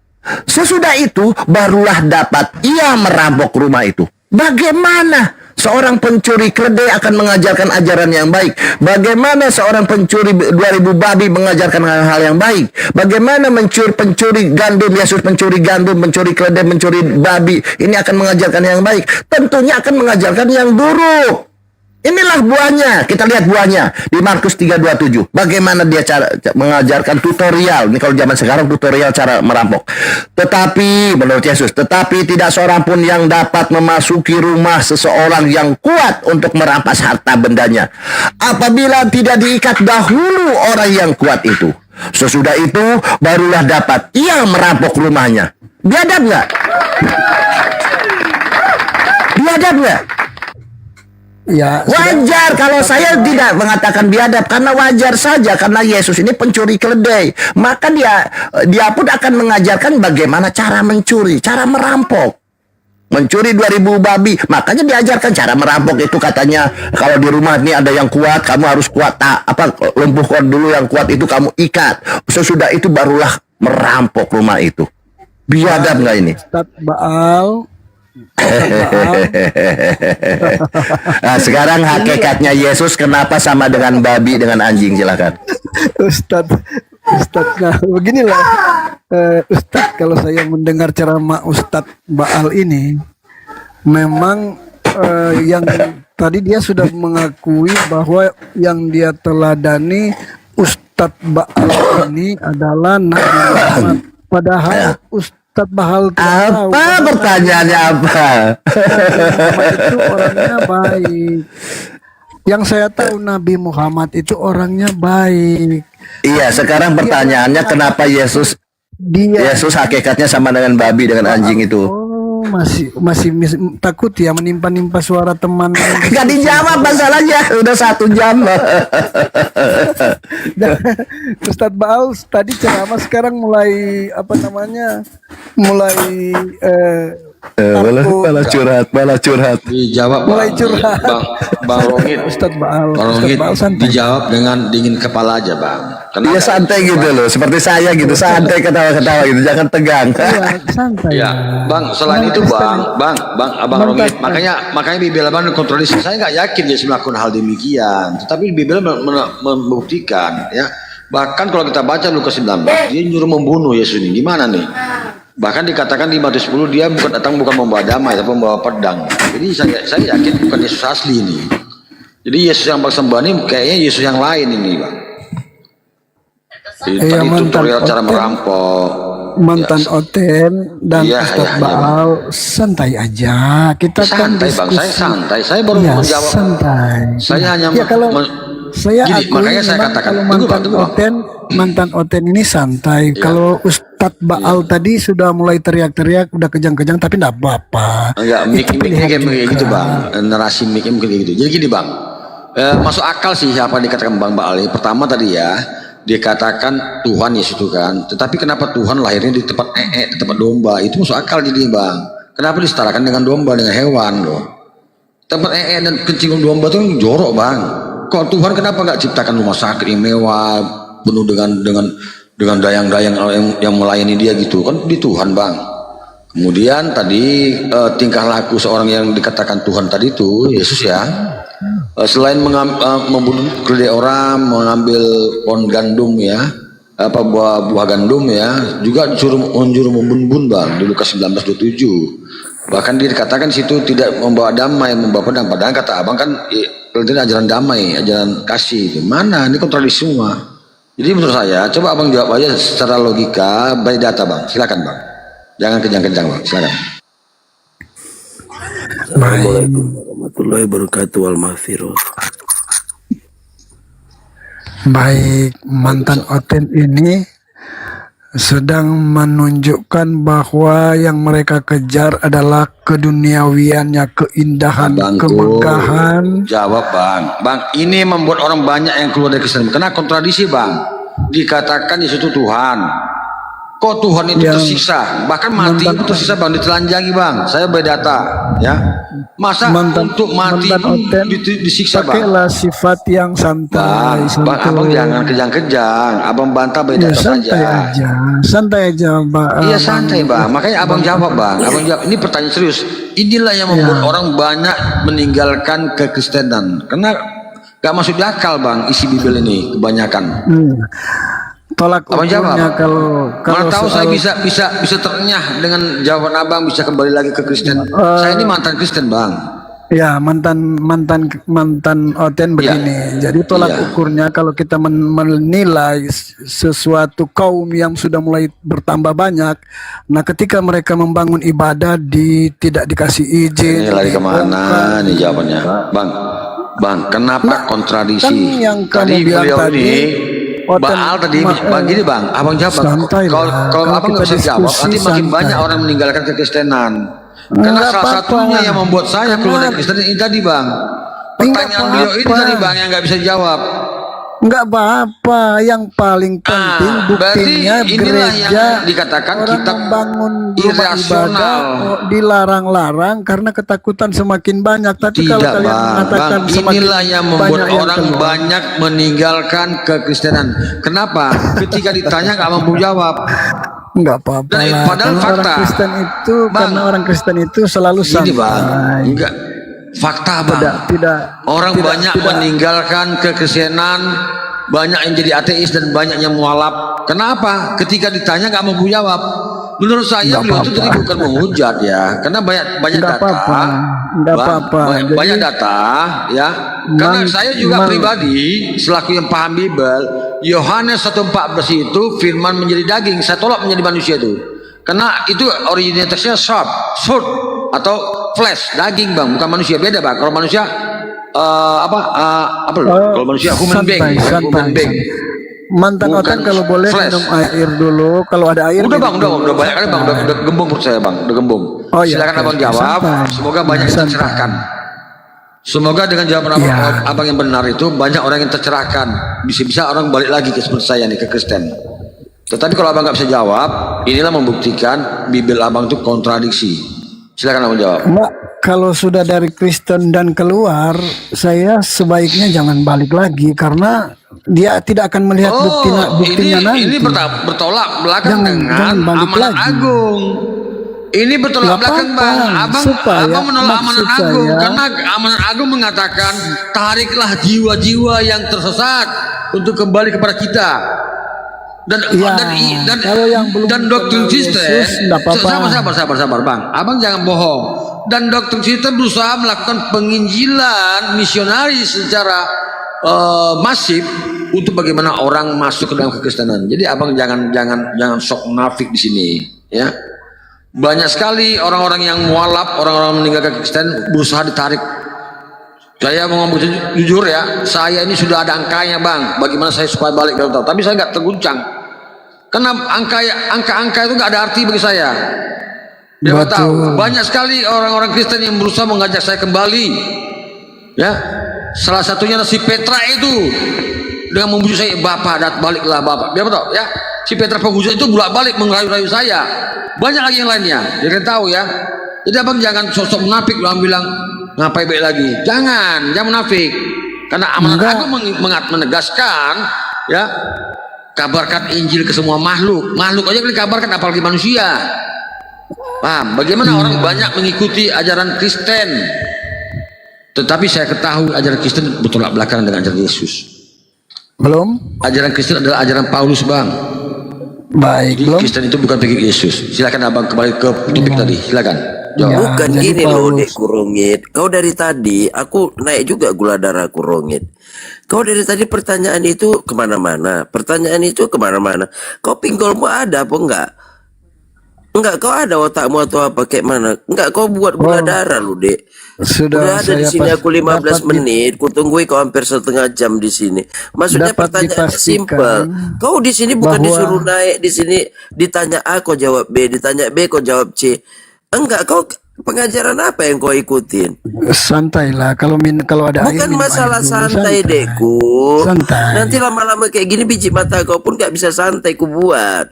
Sesudah itu barulah dapat ia merampok rumah itu. Bagaimana seorang pencuri keledai akan mengajarkan ajaran yang baik? Bagaimana seorang pencuri 2000 babi mengajarkan hal-hal yang baik? Bagaimana pencuri gandum, Yesus pencuri gandum, mencuri keledai, mencuri babi, ini akan mengajarkan yang baik? Tentunya akan mengajarkan yang buruk. Inilah buahnya. Kita lihat buahnya di Markus 3:27. Bagaimana dia cara mengajarkan tutorial. Ini kalau zaman sekarang tutorial cara merampok. Tetapi menurut Yesus, tetapi tidak seorang pun yang dapat memasuki rumah seseorang yang kuat untuk merampas harta bendanya apabila tidak diikat dahulu orang yang kuat itu. Sesudah itu barulah dapat ia merampok rumahnya. Biadab nggak? Biadab nggak? Ya, Wajar kalau saya tidak mengatakan biadab, karena wajar saja, karena Yesus ini pencuri keledai. Maka dia pun akan mengajarkan bagaimana cara mencuri, cara merampok. Mencuri 2000 babi, makanya diajarkan cara merampok itu. Katanya kalau di rumah ini ada yang kuat, kamu harus kuat, lumpuhkan dulu yang kuat itu, kamu ikat. Sesudah itu barulah merampok rumah itu. Biadab nggak ini? Ustadz Baal. Nah, sekarang hakikatnya Yesus kenapa sama dengan babi dengan anjing, silakan. Ustadz, nah beginilah Ustadz, kalau saya mendengar ceramah Ustadz Baal ini, memang yang tadi dia sudah mengakui bahwa yang dia teladani Ustadz Baal ini adalah Nabi Muhammad. Padahal Ustadz Baal Apa pertanyaannya apa? itu orangnya baik. Yang saya tahu Nabi Muhammad itu orangnya baik. Iya, sekarang pertanyaannya kenapa Yesus hakikatnya sama dengan babi dengan anjing itu? Oh, masih takut ya menimpa suara teman. Gak dijawab masalahnya, udah 1 jam. Ustadz Baal tadi ceramah, sekarang mulai malah curhat. Dijawab mulai curhat. Bang Rongit. Ustadz Baal, Bang Ustadz Rongit Baal santai. dijawab dengan dingin kepala aja, Bang. Iya, santai gitu loh, seperti saya gitu, santai ketawa-ketawa gitu, jangan tegang. Iya, santai. Ya, Bang, selain itu Abang Rongit, makanya Bibel Abang kontradiksi. Saya nggak yakin dia melakukan hal demikian, tetapi Bibel membuktikan, ya. Bahkan kalau kita baca Lukas 19, dia nyuruh membunuh Yesus ini. Gimana nih? Bahkan dikatakan di Matius 10 dia bukan membawa damai, tapi membawa pedang. Jadi saya yakin bukan Yesus asli ini. Jadi Yesus yang bersembah ini kayaknya Yesus yang lain ini, Bang. Jadi tadi tutorial cara merampok. Mantan Oten dan Ustadz Baal santai aja. Kita kan santai, Bang. Saya santai. Saya baru menjawab. Santai. Saya hanya kalau saya gini, makanya saya katakan kalau mantan Oten ini santai. Kalau Ustadz Baal tadi sudah mulai teriak-teriak, udah kejang-kejang, tapi enggak apa-apa. Enggak, mikir kayak gitu, Bang. Narasi mikir mungkin kayak gitu. Jadi gini, Bang. Masuk akal sih apa yang dikatakan Bang Baal ini. Pertama tadi ya, dikatakan Tuhan Yesus itu kan. Tetapi kenapa Tuhan lahirnya di tempat di tempat domba? Itu masuk akal jadi, Bang. Kenapa disetarakan dengan domba, dengan hewan loh? Tempat dan kencing domba itu kan jorok, Bang. Kok Tuhan kenapa nggak ciptakan rumah sakit yang mewah, penuh dengan dayang-dayang yang melayani dia gitu? Kan di Tuhan, Bang. Kemudian tadi tingkah laku seorang yang dikatakan Tuhan tadi itu Yesus ya. Selain membunuh keledai orang, mengambil pohon gandum ya, buah gandum ya, juga menyuruh membunuh, Bang, di Lukas 19:27. Bahkan dia dikatakan situ tidak membawa damai, membawa pedang. Padahal kata Abang kan itu ajaran damai, ajaran kasih. Mana ini kontradiksi semua. Jadi menurut saya, coba Abang jawab aja secara logika, by data, Bang. Silakan, Bang. Jangan kencang-kencang, Bang. Silakan. Assalamualaikum warahmatullahi wabarakatuh. Wal-maghfirah. Baik, mantan Oten ini sedang menunjukkan bahwa yang mereka kejar adalah keduniawiannya, keindahan, kemegahan. Jawab, Bang. Bang, ini membuat orang banyak yang keluar dari Kristen. Karena kontradiksi, Bang. Dikatakan Yesus itu Tuhan. Kok Tuhan itu tersiksa? Bahkan mati itu tersiksa, Bang, ditelanjangi, Bang. Saya berdata, ya. Masa untuk mati disiksa, Bang? Pakailah sifat yang santai. Bang, Abang jangan kejang-kejang. Abang bantah berdata saja. Santai aja, Bang. Iya, santai, Bang. Makanya Abang jawab, Bang. Abang jawab. Ini pertanyaan serius. Inilah yang membuat orang banyak meninggalkan kekristenan. Karena gak masuk di akal, Bang, isi Bibel ini kebanyakan. Tolak ukurnya kalau mana tahu saya bisa ternyah dengan jawaban Abang, bisa kembali lagi ke Kristen. Saya ini mantan Kristen, Bang. Ya, mantan Oten begini. Jadi tolak Iya. ukurnya kalau kita menilai sesuatu kaum yang sudah mulai bertambah banyak, nah ketika mereka membangun ibadah tidak dikasih izin, Ini lari kemana dibongkar. nih jawabannya, Bang? Kenapa kontradiksi? Kan yang kamu Tadi bilang beliau tadi, ini Oten, Baal tadi, Bang gini Bang, Abang jawab. santai Kalau lah. kalau Kalau Abang nggak kita bisa jawab, diskusi nanti makin santai. banyak orang meninggalkan kekristenan. Karena Nggak salah apa-apa. satunya yang membuat saya keluar dari Karena- Kristen ini tadi Bang. Nggak Pertanyaan beliau ini apa-apa. tadi Bang yang nggak bisa jawab. Enggak apa-apa, yang paling penting Berarti buktinya inilah gereja yang dikatakan orang kita membangun rumah irasional. ibadah dilarang-larang karena ketakutan semakin banyak. Tapi kalau Tidak kalian mengatakan Bang, semakin inilah yang membuat banyak yang orang keluar. banyak meninggalkan kekristenan. Kenapa? Ketika ditanya nggak mampu jawab. Enggak apa-apa Dan lah. padahal Karena fakta. orang Kristen itu Bang, karena orang Kristen itu selalu Gini Bang, santai. enggak fakta Bang. Tidak Orang tidak- banyak tidak- meninggalkan kekristenan, banyak yang jadi ateis dan banyak yang mualaf. Kenapa? Ketika ditanya nggak mampu jawab. Menurut saya Nggak beliau itu apa-apa. tadi bukan menghujat ya, karena banyak Nggak data. apa-apa. Nggak Bang, apa-apa. Jadi- banyak data ya. Karena saya juga pribadi selaku yang paham Bible, Yohanes 1:14 itu firman menjadi daging. Saya tolak menjadi manusia itu. Karena itu originalitasnya short atau flesh, daging Bang, bukan manusia. Beda Bang. Kalau manusia apa loh? Kalau manusia human being, ya, human being. Mantan Bukan Oten kalau boleh flash. minum air dulu. Kalau ada air Udah Bang, minum udah dulu. banyak kali Bang, udah gembung perut saya Bang, udah gembung. Oh, iya, Silakan oke, Abang oke, jawab. santai. Semoga banyak yang Santai. tercerahkan. Semoga dengan jawaban abang, Iya. abang yang benar itu banyak orang yang tercerahkan. Bisa-bisa orang balik lagi ke seperti saya nih, ke Kristen. Tetapi kalau abang nggak bisa jawab, inilah membuktikan Bible abang itu kontradiksi. Silakan abang jawab. Mbak, kalau sudah dari Kristen dan keluar, saya sebaiknya jangan balik lagi karena dia tidak akan melihat buktinya nanti. ini bertolak belakang Jangan dengan balik amanat lagi. agung. Ini bertolak Nggak belakang apa-apa. Bang. Abang menolak amanat Maksud agung saya- karena amanat agung mengatakan tariklah jiwa-jiwa yang tersesat untuk kembali kepada kita. Dan Iya, kalau yang belum dan doktrin kenal Kristen, Yesus, nggak apa-apa. sabar Bang. Abang jangan bohong. Dan doktrin Kristen berusaha melakukan penginjilan misionaris secara masif untuk bagaimana orang masuk ke dalam kekristenan. Jadi abang jangan sok munafik di sini, ya. Banyak sekali orang-orang yang mualaf, orang-orang meninggalkan Kristen berusaha ditarik. Saya mau ngomong jujur ya, saya ini sudah ada angkanya Bang. Bagaimana saya supaya balik ke Tapi saya nggak terguncang. Karena angka-angka itu nggak ada arti bagi saya. Dia nggak tahu. Banyak sekali orang-orang Kristen yang berusaha mengajak saya kembali. Ya, salah satunya si Petra itu dengan membujuk saya, Bapak baliklah Bapak. Dia tahu ya, si Petra penghujat itu bolak-balik mengerayu-rayu saya. Banyak lagi yang lainnya. Dia kan tahu ya. Jadi abang jangan sosok munafik lu bilang ngapain baik lagi. Jangan munafik. Karena amanat agung menegaskan ya, kabarkan Injil ke semua makhluk. Makhluk aja dikabarkan apalagi manusia. Paham? Bagaimana orang banyak mengikuti ajaran Kristen. Tetapi saya ketahui ajaran Kristen bertolak belakang dengan ajaran Yesus. Belum? Ajaran Kristen adalah ajaran Paulus Bang. Baik, Jadi belum? Kristen itu bukan pengikut Yesus. Silakan abang kembali ke topik tadi. Silakan. Jawab. Ya, Bukan jadi gini loh Paulus. dek Kurungit. Kau dari tadi aku naik juga gula darah Kurungit. Kau dari tadi pertanyaan itu kemana-mana. Pertanyaan itu kemana-mana. Kau pinggulmu ada apa enggak? Enggak, kau ada otakmu atau apa kayak mana? Enggak, kau buat gula darah lu dek. Sudah Udah ada di saya sini aku 15 dapat menit, kutungguin kau hampir setengah jam di sini. Maksudnya Dapat pertanyaan dipastikan simpel. Kau di sini bukan bahwa- disuruh naik di sini ditanya A kau jawab B, ditanya B kau jawab C. Enggak, kau pengajaran apa yang kau ikutin? Santailah kalau ada air, Bukan minum masalah air dulu. santai dekku. Santai. Nanti lama-lama kayak gini biji mata kau pun gak bisa santai ku buat.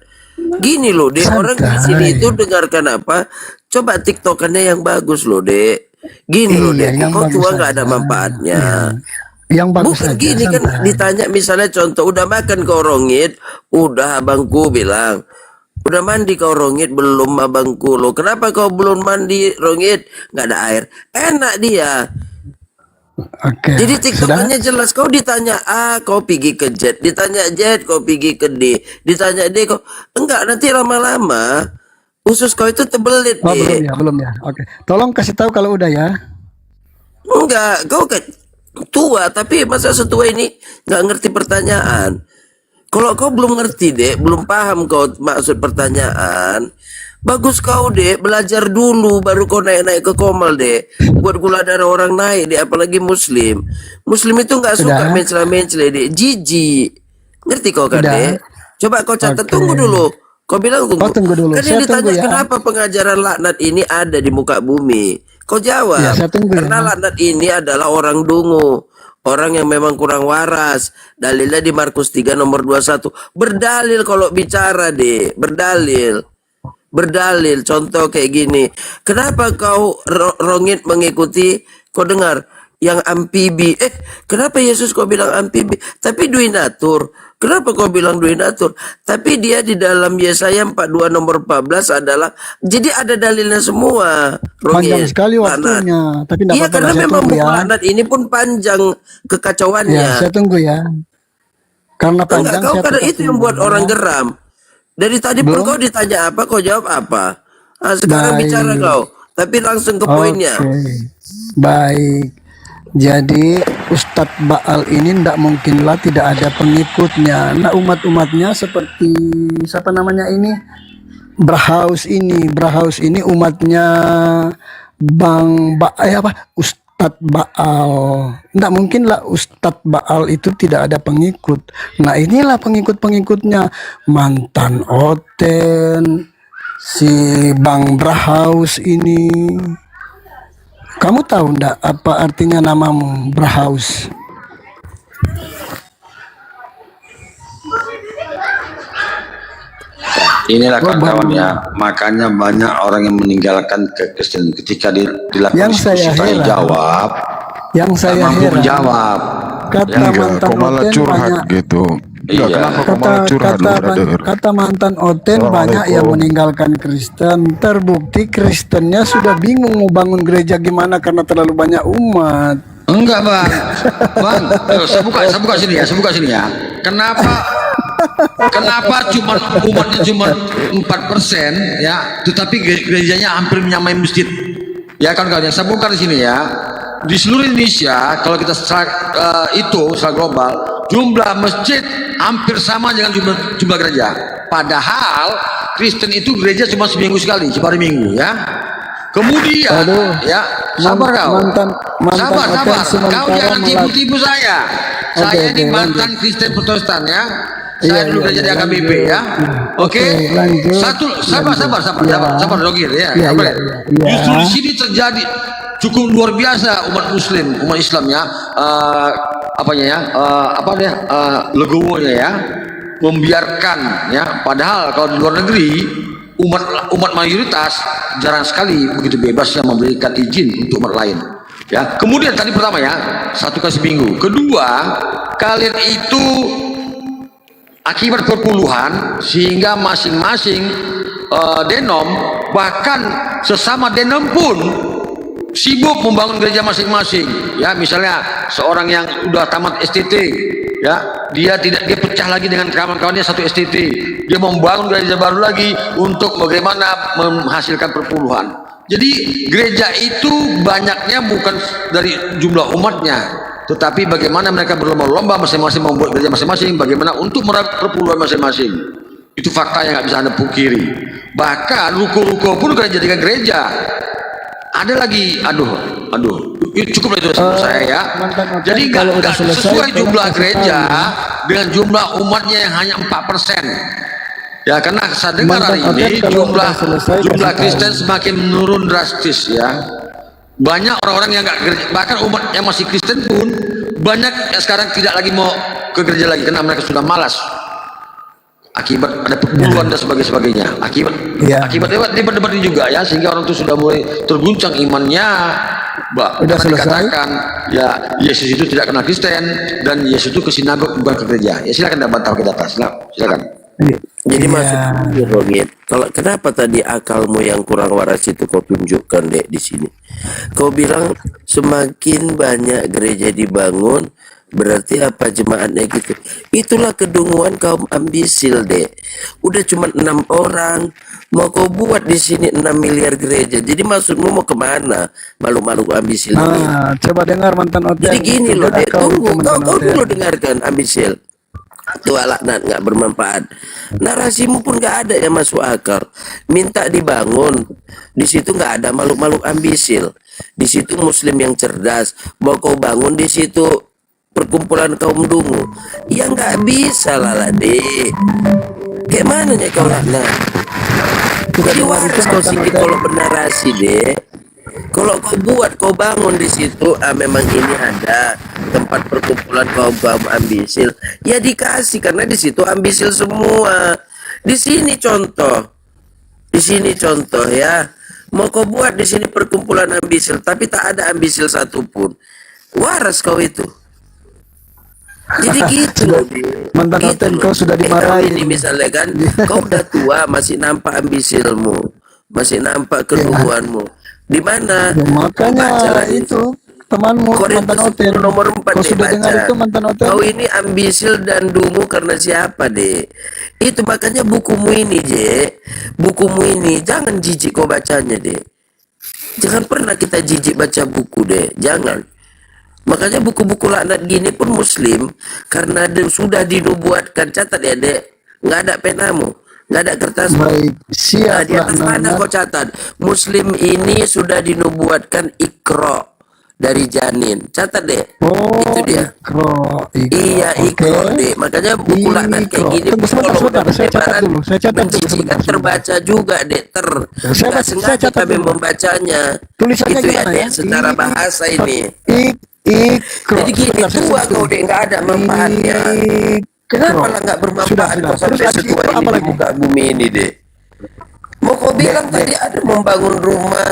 Gini loh dek, orang di Santai. sini itu dengarkan apa? Coba tiktokannya yang bagus loh dek. Gini loh Iya, dek, yang kau bagus tua nggak aja. ada manfaatnya. Yang bagus Bukan saja, gini kan santai. ditanya misalnya contoh udah makan kau rongit, udah abangku bilang. Udah mandi kau rongit belum abangku lo. Kenapa kau belum mandi rongit? Nggak ada air. Enak dia. Oke. Jadi sudah? tiktokannya jelas. Kau ditanya A, kau pergi ke Z. Ditanya Z, kau pergi ke D. Ditanya D, kau enggak. Nanti lama-lama usus kau itu tebelit Oh, belum deh. ya, belum ya. Oke. Tolong kasih tahu kalau udah ya. Enggak, kau kan tua, tapi masa setua ini nggak ngerti pertanyaan. Kalau kau belum ngerti, Dek, belum paham kau maksud pertanyaan, bagus kau, Dek, belajar dulu baru kau naik-naik ke Komal, Dek. Buat gula darah orang naik, Dek, apalagi Muslim. Muslim itu nggak suka Sudah. mencela-mencela, Dek. Jijik. Ngerti kau kan, Sudah. Dek? Coba kau catat, Oke. tunggu dulu. Kau bilang tunggu. Oh, tunggu dulu. Kan Saya yang ditanya tunggu ya. kenapa pengajaran laknat ini ada di muka bumi. Kau jawab. Ya, saya tunggu Karena ya. laknat ini adalah orang dungu. Orang yang memang kurang waras. Dalilnya di Markus 3 nomor 21. Berdalil kalau bicara, deh. Berdalil. Berdalil. Contoh kayak gini. Kenapa kau Rongit mengikuti? Kau dengar yang amfibi. Kenapa Yesus kau bilang amfibi? Tapi duinatur. Kenapa kau bilang duinatur? Tapi dia di dalam Yesaya 42 nomor 14 adalah, jadi ada dalilnya semua. Panjang sekali Laknat. waktunya. Tapi tidak Iya, apa-apa. karena Saya memang tunggu buku ya. laknat ini pun panjang kekacauannya. Ya, saya tunggu ya. Karena Enggak, panjang kau saya karena tetap itu yang tunggu. buat orang geram. Dari tadi pun Belum. kau ditanya apa, kau jawab apa. Sekarang Baik. bicara kau, tapi langsung ke poinnya. Oke. Baik. Jadi Ustadz Baal ini tidak mungkinlah tidak ada pengikutnya. Nah, umat-umatnya seperti siapa namanya ini? Brahaus ini umatnya Ustadz Baal. Tidak mungkinlah Ustadz Baal itu tidak ada pengikut. Nah, inilah pengikut-pengikutnya, mantan Oten, si Bang Brahaus ini. Kamu tahu ndak apa artinya namamu Brahaus? Inilah kawan-kawan ya, makanya banyak orang yang meninggalkan kekristenan ketika dilakukan Yang diskusi saya tanya heran. jawab, Yang tak saya mampu heran, menjawab. kata Ya, mantan kok malah Oten curhat banyak. gitu. Enggak, Iya. kenapa kok malah curhat lu, brother? Kata mantan Oten banyak yang meninggalkan Kristen. Terbukti Kristennya sudah bingung mau bangun gereja gimana karena terlalu banyak umat. Enggak bang, bang, saya buka sini ya. Kenapa cuma umatnya cuma 4% ya, tetapi gerejanya hampir menyamai masjid. Ya kan kawan, saya buka di sini ya. Di seluruh Indonesia kalau kita secara global, jumlah masjid hampir sama dengan jumlah gereja. Padahal Kristen itu gereja cuma seminggu sekali, cuma hari Minggu ya. Kemudian ya, sabar kau. Sabar. Kau jangan tipu-tipu saya. Saya ini mantan Kristen Protestan ya. Saya dulu kerja di AKBP ya. Oke. Sabar Dogir ya. Justru di sini terjadi cukup luar biasa umat Muslim, umat Islam ya. Legowonya ya. Membiarkan ya. Padahal kalau di luar negeri umat mayoritas jarang sekali begitu bebasnya memberikan izin untuk umat lain ya. Kemudian tadi pertama ya, 1 kali seminggu. Kedua, kalian itu akibat perpuluhan sehingga masing-masing denom, bahkan sesama denom pun sibuk membangun gereja masing-masing ya. Misalnya seorang yang udah tamat STT ya, dia pecah lagi dengan kawan-kawannya satu STT, dia membangun gereja baru lagi untuk bagaimana menghasilkan perpuluhan. Jadi gereja itu banyaknya bukan dari jumlah umatnya, tetapi bagaimana mereka berlomba-lomba masing-masing membuat gereja masing-masing, bagaimana untuk meraih perpuluhan masing-masing. Itu fakta yang nggak bisa Anda pungkiri. Bahkan ruko-ruko pun dijadikan gereja. Ada lagi, cukup itu saya ya. Jadi nggak sesuai jumlah gereja dengan jumlah umatnya yang hanya 4%. Ya, karena saya dengar hari ini jumlah Kristen semakin menurun drastis ya. Banyak orang-orang yang nggak gereja, bahkan umat yang masih Kristen pun banyak yang sekarang tidak lagi mau ke gereja lagi karena mereka sudah malas. Akibat ada perpuluhan dan sebagainya. Akibat debat-debat ini juga ya, sehingga orang itu sudah mulai terguncang imannya. Karena dikatakan ya Yesus itu tidak kenal Kristen dan Yesus itu ke sinagog bukan ke gereja. Ya silakan Anda bantah ke data. Silakan. Jadi maksudnya Rongit, kalau kenapa tadi akalmu yang kurang waras itu kau tunjukkan, Dek, di sini? Kau bilang semakin banyak gereja dibangun, Berarti apa jemaatnya gitu? Itulah kedunguan kaum ambisil, Dek. Udah cuma 6 orang, mau kau buat di sini 6 miliar gereja. Jadi maksudmu mau kemana? Malu-malu ambisil ini. Coba dengar mantan Jadi Oten. gini loh, Dengar Dek. kau Tunggu, itu mantan kau Oten. dulu dengarkan ambisil. Tua laknat nggak bermanfaat. Narasimu pun nggak ada yang masuk akal. Minta dibangun. Di situ nggak ada makhluk-makhluk ambisil. Di situ Muslim yang cerdas. Mau kau bangun di situ perkumpulan kaum dungu. Ya nggak bisa lah, Dek. Kayak mana ya kau laknat? Jadi waras kau sikit kalau bernarasi, Dek. Kalau kau buat, kau bangun di situ, memang ini ada tempat perkumpulan kaum ambisil, ya dikasih karena di situ ambisil semua. Di sini contoh ya. Mau kau buat di sini perkumpulan ambisil, tapi tak ada ambisil satupun. Waras kau itu. Jadi gitu loh, Dek. Mantan Gitu Oten, loh. kau sudah Kau dimarahin. ini misalnya kan, kau udah tua masih nampak ambisilmu, masih nampak kedunguanmu. Di mana? Ya, makanya Bacalah itu temanmu Korintus mantan Oten. 10 nomor 4 Kau deh, sudah dengar baca. itu mantan Oten? Kau ini ambisil dan dungu karena siapa, Dek? Itu makanya bukumu ini, Dek. Bukumu ini jangan jijik kau bacanya, Dek. Jangan pernah kita jijik baca buku, Dek. Jangan. Makanya buku-buku laknat gini pun Muslim karena sudah dinubuatkan. Catat ya, Dek. Nggak ada penamu, nggak ada kertasmu. Baik, Nah, siap di atas mana laknat. kau catat? Muslim ini sudah dinubuatkan ikro dari janin. Catat, Dek. Oh, Itu dia. ikro. Iya, Oke. ikro, Dek. Makanya buku laknat kayak Ikro. gini Tunggu sebentar, kalau sebentar. udah Saya catat penyebaran dulu. Saya catat dulu menjijikan sebentar. terbaca juga, Dek. Saya Nggak sengaja catat kami dulu. membacanya. Tulisannya Itu ya, gimana Dek, ya? secara bahasa ini. Ikro. Jadi gini, Sebentar, saya tua catat kau, dulu. Dek, nggak ada manfaatnya. Kenapa lah nggak bermanfaat Sudah. kau sampai Terus lagi, setua apa ini di lagi? muka bumi ini, Dek? Mau kau bilang tadi ada membangun rumah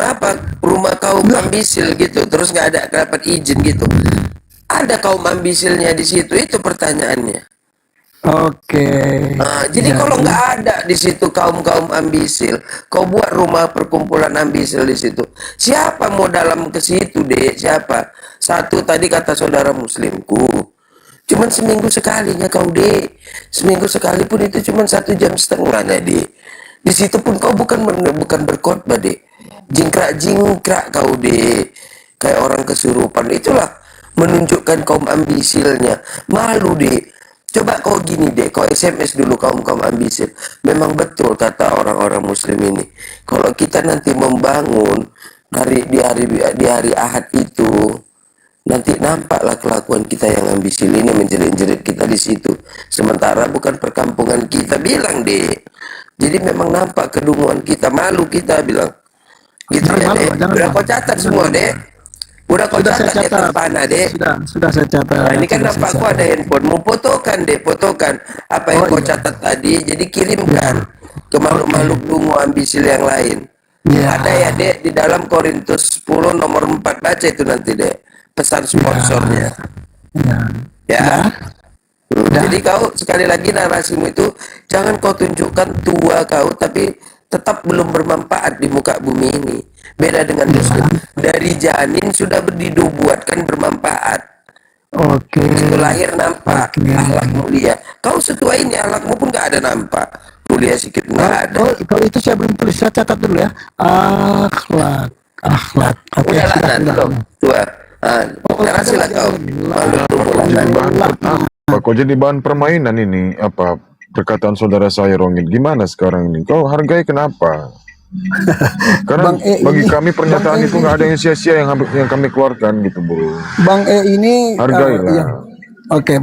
apa? Rumah kaum ambisil gitu, terus nggak ada dapat izin gitu. Ada kaum ambisilnya di situ, itu pertanyaannya. Oke. Nah, jadi kalau nggak ada di situ kaum ambisil, kau buat rumah perkumpulan ambisil di situ. Siapa mau dalam ke situ, Dek? Siapa? Satu tadi kata saudara Muslimku. Cuman seminggu sekalinya kau, Dek. Seminggu sekali pun itu cuman 1,5 jam, Dek. Di situ pun kau bukan berkhotbah, Dek. Jingkrak kau, Dek. Kayak orang kesurupan. Itulah menunjukkan kaum ambisilnya. Malu, Dek. Coba kau gini, Dek, kau SMS dulu kaum ambisil. Memang betul kata orang-orang Muslim ini. Kalau kita nanti membangun di hari Ahad itu, nanti nampaklah kelakuan kita yang ambisil ini menjerit-jerit kita di situ. Sementara bukan perkampungan kita, bilang, Dek. Jadi memang nampak kedunguan kita, malu kita bilang. Gitu Jangan ya, malu, Dek. jangan Udah malu. kau catat semua, Dek. Udah kau Sudah saya catat ya catat. terpana, Dek. Sudah saya catat. Nah, ini kan Sudah nampak saya aku ada catat. handphone. Mau fotokan, Dek, fotokan apa yang Oh, kau iya. catat tadi. Jadi kirimkan ke makhluk-makhluk dungu ambisil yang lain. Iya. Ada ya, Dek, di dalam Korintus 10 nomor 4. Baca itu nanti, Dek. Pesan sponsornya. Ya. Ya. Jadi kau sekali lagi narasimu itu jangan kau tunjukkan tua kau tapi tetap belum bermanfaat di muka bumi ini. Beda dengan Muslim. Dari janin sudah dinubuatkan bermanfaat. Oke. Itu lahir nampak akhlak mulia. Kau setua ini akhlakmu pun gak ada nampak. Mulia sikit nggak ada. Oh, kalau itu saya belum tulis, saya catat dulu ya. Akhlak. Oke, Udah lah, sudah. belum. Tua. Narasilah kau. Malu Jadi kok jadi bahan permainan ini apa perkataan saudara saya Rongit? Gimana sekarang ini? Kau hargai kenapa? Karena Bang E bagi ini- kami pernyataan Bang E itu nggak ada yang sia-sia yang kami keluarkan gitu, bro. Bang ini Hargailah. ya. Oke,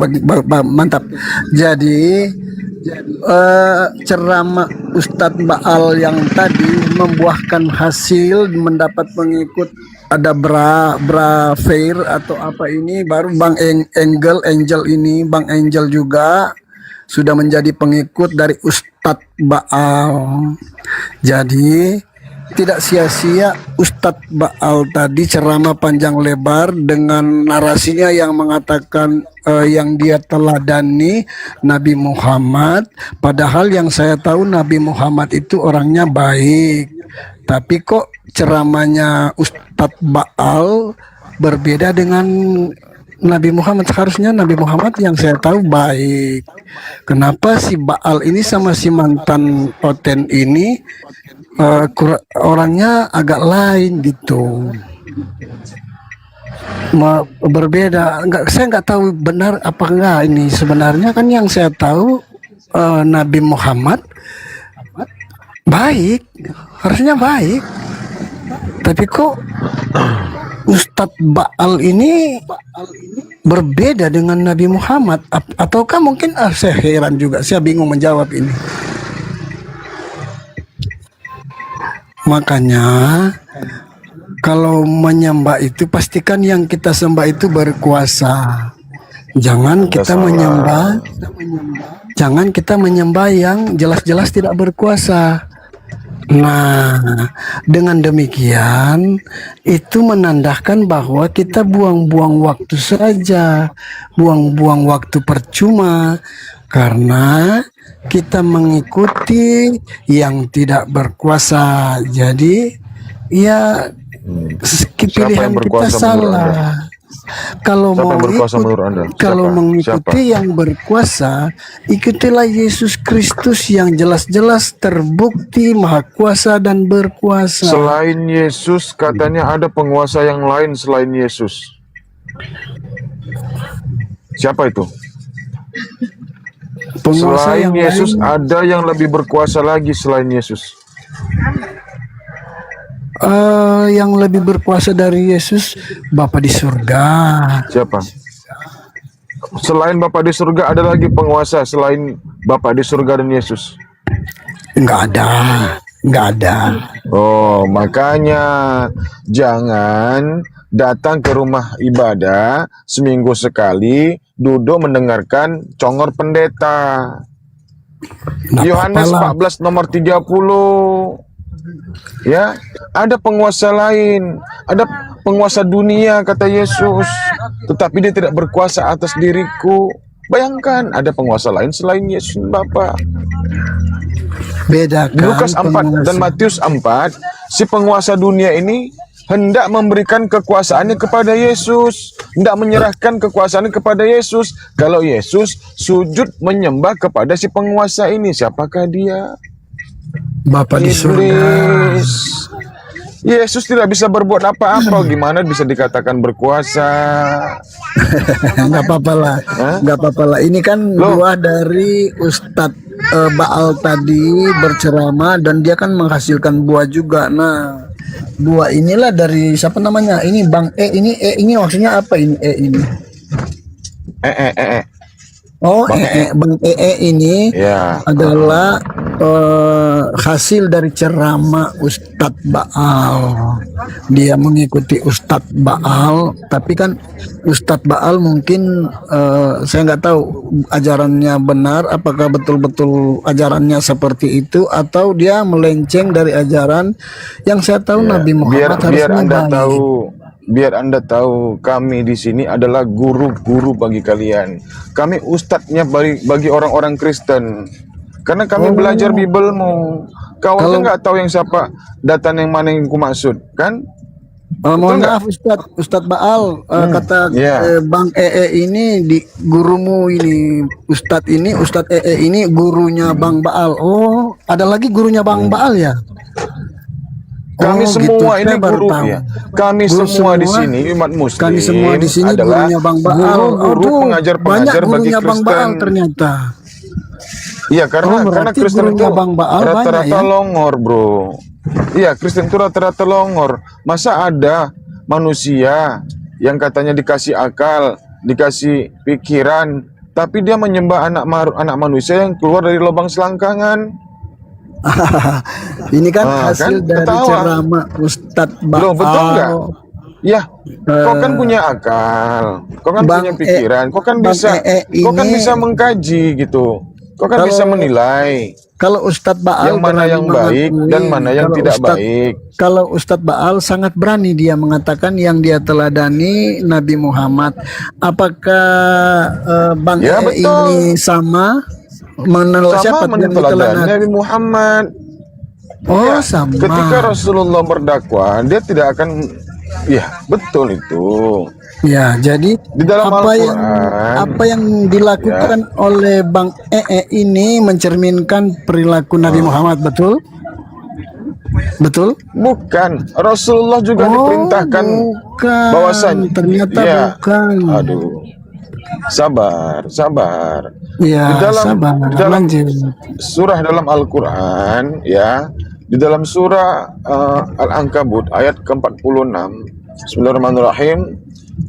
mantap. Jadi ceramah Ustadz Baal yang tadi membuahkan hasil, mendapat pengikut, ada Bra Fair atau apa ini, baru Bang Angel ini, Bang Angel juga sudah menjadi pengikut dari Ustadz Baal. Jadi tidak sia-sia Ustadz Baal tadi ceramah panjang lebar dengan narasinya yang mengatakan yang dia teladani Nabi Muhammad. Padahal yang saya tahu Nabi Muhammad itu orangnya baik. Tapi kok ceramahnya Ustadz Baal berbeda dengan Nabi Muhammad, seharusnya Nabi Muhammad yang saya tahu baik. Kenapa si Baal ini sama si mantan Oten ini orangnya agak lain gitu, berbeda. Saya nggak tahu benar apa enggak ini. Sebenarnya kan yang saya tahu Nabi Muhammad baik, harusnya baik. Tapi kok Ustadz Baal ini berbeda dengan Nabi Muhammad? Ataukah mungkin saya heran juga, saya bingung menjawab ini. Makanya kalau menyembah itu pastikan yang kita sembah itu berkuasa. Jangan kita menyembah yang jelas-jelas tidak berkuasa. Nah, dengan demikian itu menandakan bahwa kita buang-buang waktu saja, buang-buang waktu percuma karena kita mengikuti yang tidak berkuasa. Jadi ya pilihan kita salah. Kalau Siapa mau yang berkuasa menurut Anda? kalau Siapa? mengikuti yang berkuasa, ikutilah Yesus Kristus yang jelas-jelas terbukti maha kuasa dan berkuasa. Selain Yesus, katanya ada penguasa yang lain selain Yesus. Siapa itu? Penguasa Selain yang Yesus, lain, ada yang lebih berkuasa lagi selain Yesus. yang lebih berkuasa dari Yesus, Bapa di surga. Siapa? Selain Bapa di surga, ada lagi penguasa selain Bapa di surga dan Yesus? Enggak ada. Oh, makanya jangan datang ke rumah ibadah seminggu sekali, duduk mendengarkan congor pendeta. Yohanes 14 nomor 30. Ya, ada penguasa lain, ada penguasa dunia kata Yesus, tetapi dia tidak berkuasa atas diriku. Bayangkan, ada penguasa lain selain Yesus Bapa. Bedakan Lukas 4 dan Matius 4, si penguasa dunia ini hendak memberikan kekuasaannya kepada Yesus, hendak menyerahkan kekuasaannya kepada Yesus. Kalau Yesus sujud menyembah kepada si penguasa ini, siapakah dia? Bapa di surga. Iblis. Yesus tidak bisa berbuat apa-apa. Gimana bisa dikatakan berkuasa? Nggak apa-apa lah, nggak apa-apa lah. Ini kan buah dari Ustadz Baal tadi berceramah dan dia kan menghasilkan buah juga. Nah, buah inilah dari siapa namanya? Ini Bang ini maksudnya apa ini ini? Oh, Bang ini Ya. adalah hasil dari ceramah Ustadz Baal. Dia mengikuti Ustadz Baal, tapi kan Ustadz Baal mungkin saya nggak tahu ajarannya benar, apakah betul-betul ajarannya seperti itu atau dia melenceng dari ajaran yang saya tahu Nabi Muhammad biar harusnya Anda baik. tahu, biar Anda tahu, kami di sini adalah guru-guru bagi kalian. Kami ustadznya bagi orang-orang Kristen. Karena kami belajar Bibelmu. Kau aja nggak tahu yang siapa, datan yang mana yang ku maksud, kan? Mohon maaf Ustadz Baal, kata Bang ini di gurumu ini, Ustadz ini gurunya Bang Baal. Oh, ada lagi gurunya Bang Baal ya? Kami semua gitu. ini guru ya. Kami semua di sini umat Muslim. Kami semua di sini adalah gurunya Bang Baal. guru-guru pengajar-pengajar banyak bagi gurunya Bang Baal Kristen. ternyata. Iya, karena berarti Kristen itu gurunya Bang Baal rata-rata banyak ya? longor, bro. Iya, Kristen itu rata-rata longor. Masa ada manusia yang katanya dikasih akal, dikasih pikiran, tapi dia menyembah anak manusia yang keluar dari lubang selangkangan? Ini kan Kan hasil dari ketawa. ceramah Ustadz Baal. Loh, betul nggak? Ya, kau kan punya akal, kau kan Bang punya pikiran, kau kan Bang bisa, kau kan ini- bisa mengkaji gitu, kau kan bisa menilai Kalau Ustadz Baal yang mana berani yang baik mengakui, dan mana yang kalau tidak Ustadz- baik. Kalau Ustadz Baal sangat berani dia mengatakan yang dia teladani Nabi Muhammad. Apakah Bang Ya, betul. ini sama siapa Sama yang meneladani diteladani? Nabi Muhammad. Oh, Ya, sama. ketika Rasulullah berdakwah, dia tidak akan Iya, betul itu. Ya, jadi Di dalam Al-Quran, apa yang dilakukan oleh Bang ini mencerminkan perilaku Nabi Muhammad, betul? Betul? bukan. Rasulullah juga diperintahkan bukan. bahwasanya. Ternyata Ya, bukan. aduh. Sabar, sabar. Ya, sabar. Di dalam Lanjut. surah dalam Al-Quran, ya, di dalam surah Al-Ankabut ayat ke-46, Bismillahirrahmanirrahim.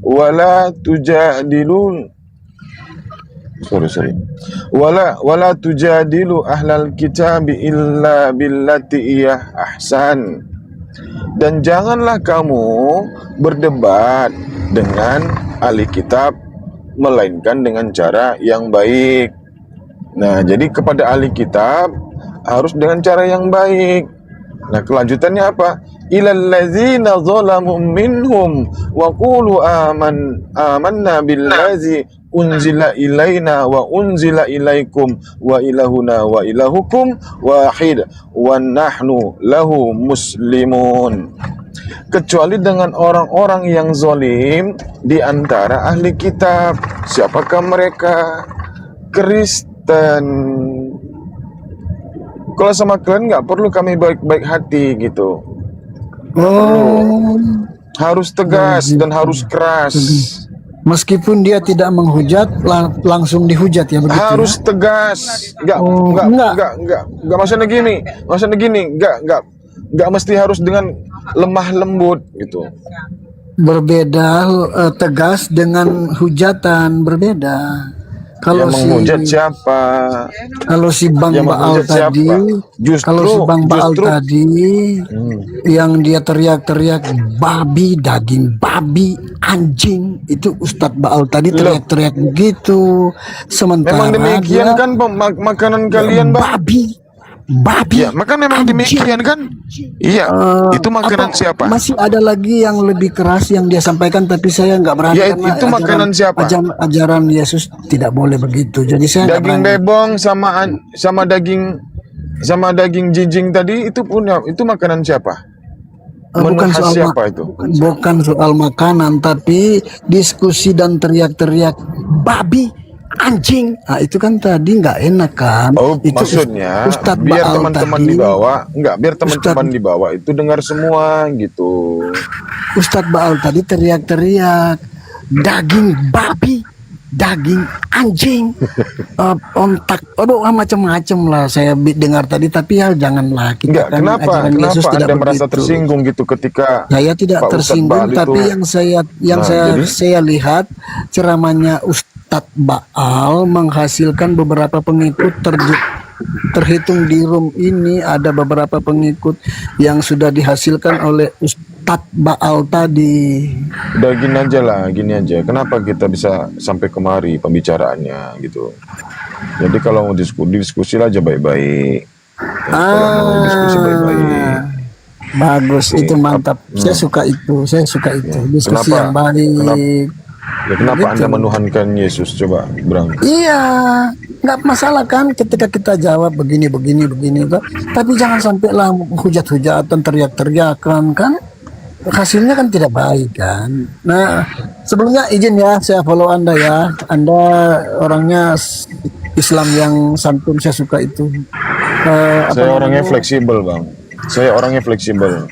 Wala tujadilu sorry. Wala tujadilu ahlal kitabi illa billati iya ahsan. Dan janganlah kamu berdebat dengan ahli kitab melainkan dengan cara yang baik. Nah, jadi kepada ahli kitab harus dengan cara yang baik. Nah, kelanjutannya apa? Ilal ladzina zalamu minhum wa qulu amanna billazi unzila ilaina wa unzila ilaikum wa ilahuna wa ilahukum wahid wa nahnu lahu muslimun. Kecuali dengan orang-orang yang zalim di antara ahli kitab. Siapakah mereka? Kristen. Kalau sama kalian nggak perlu kami baik-baik hati gitu. Oh, Harus tegas dan harus keras. meskipun dia tidak menghujat, langsung dihujat ya begitu. Harus Ya? tegas. Nggak maksudnya gini, nggak mesti harus dengan lemah lembut gitu. Berbeda, tegas dengan hujatan berbeda. Kalau Yang menghujat siapa? Kalau si Bang Yang Baal menghujat siapa? tadi, kalau si Bang Baal Justru tadi yang dia teriak-teriak babi, daging babi, anjing, itu Ustadz Baal tadi teriak-teriak begitu. Sementara memang demikian dia kan makanan kalian, Bang? babi. Ya, maka memang demikian kan? Iya, itu makanan siapa? Masih ada lagi yang lebih keras yang dia sampaikan, tapi saya nggak berani Ya, karena itu makanan siapa? ajaran Yesus tidak boleh begitu. Jadi saya nggak Daging berani. debong sama daging jinjing tadi itu punya, itu makanan siapa? Menu Bukan khas soal siapa itu? bukan soal makanan, tapi diskusi dan teriak-teriak babi, anjing. Nah, itu kan tadi nggak enak kan? Oh, Itu maksudnya Ustadz biar Baal teman-teman tadi, di bawah, biar teman-teman di bawah itu dengar semua gitu. Ustadz Baal tadi teriak-teriak daging babi, daging anjing, ontak, aduh macam-macam lah saya dengar tadi. Tapi ya janganlah kita kan ajaran Yesus tidak Anda merasa begitu. tersinggung gitu ketika Saya tidak Pak Ustadz tersinggung, Baal tapi itu? saya lihat ceramahnya Ustadz Baal menghasilkan beberapa pengikut. Terhitung di room ini ada beberapa pengikut yang sudah dihasilkan oleh Ustadz Baal tadi. Udah gini aja. Kenapa kita bisa sampai kemari pembicaraannya gitu? Jadi kalau mau diskusi aja baik-baik. Kalau mau diskusi baik-baik. Bagus, Oke. itu mantap. Saya suka itu diskusi yang baik. Kenapa Anda menuhankan Yesus? Coba, Bang. Iya, nggak masalah kan ketika kita jawab begini, tapi jangan sampai lah hujat-hujatan, teriak-teriakan kan, hasilnya kan tidak baik kan. Nah, sebelumnya izin ya, saya follow Anda ya. Anda orangnya Islam yang santun, saya suka itu. Saya orangnya fleksibel, Bang. Saya orangnya fleksibel.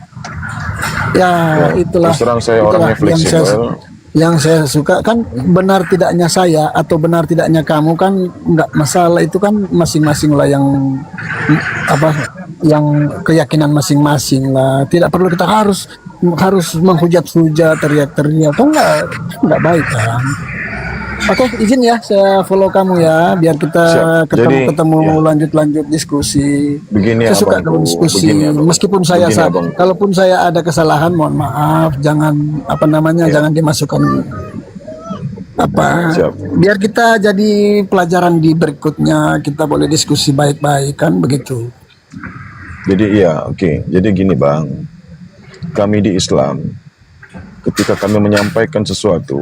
Ya, itulah. Terus terang saya itulah orangnya fleksibel. Yang saya suka kan, benar tidaknya saya atau benar tidaknya kamu kan nggak masalah, itu kan masing-masing lah yang yang keyakinan masing-masing lah. Tidak perlu kita harus menghujat-hujat, teriak-teriak, kan nggak baik kan. Oke, izin ya saya follow kamu ya, biar kita Siap. Jadi, ketemu ya. lanjut diskusi. Begini, Saya suka abangku. kalau diskusi, Begini, abangku. meskipun saya Begini, abangku. kalaupun saya ada kesalahan, mohon maaf, jangan jangan dimasukkan Siap. biar kita jadi pelajaran di berikutnya, kita boleh diskusi baik-baik kan begitu. Jadi iya, oke. Jadi gini, Bang. Kami di Islam, ketika kami menyampaikan sesuatu,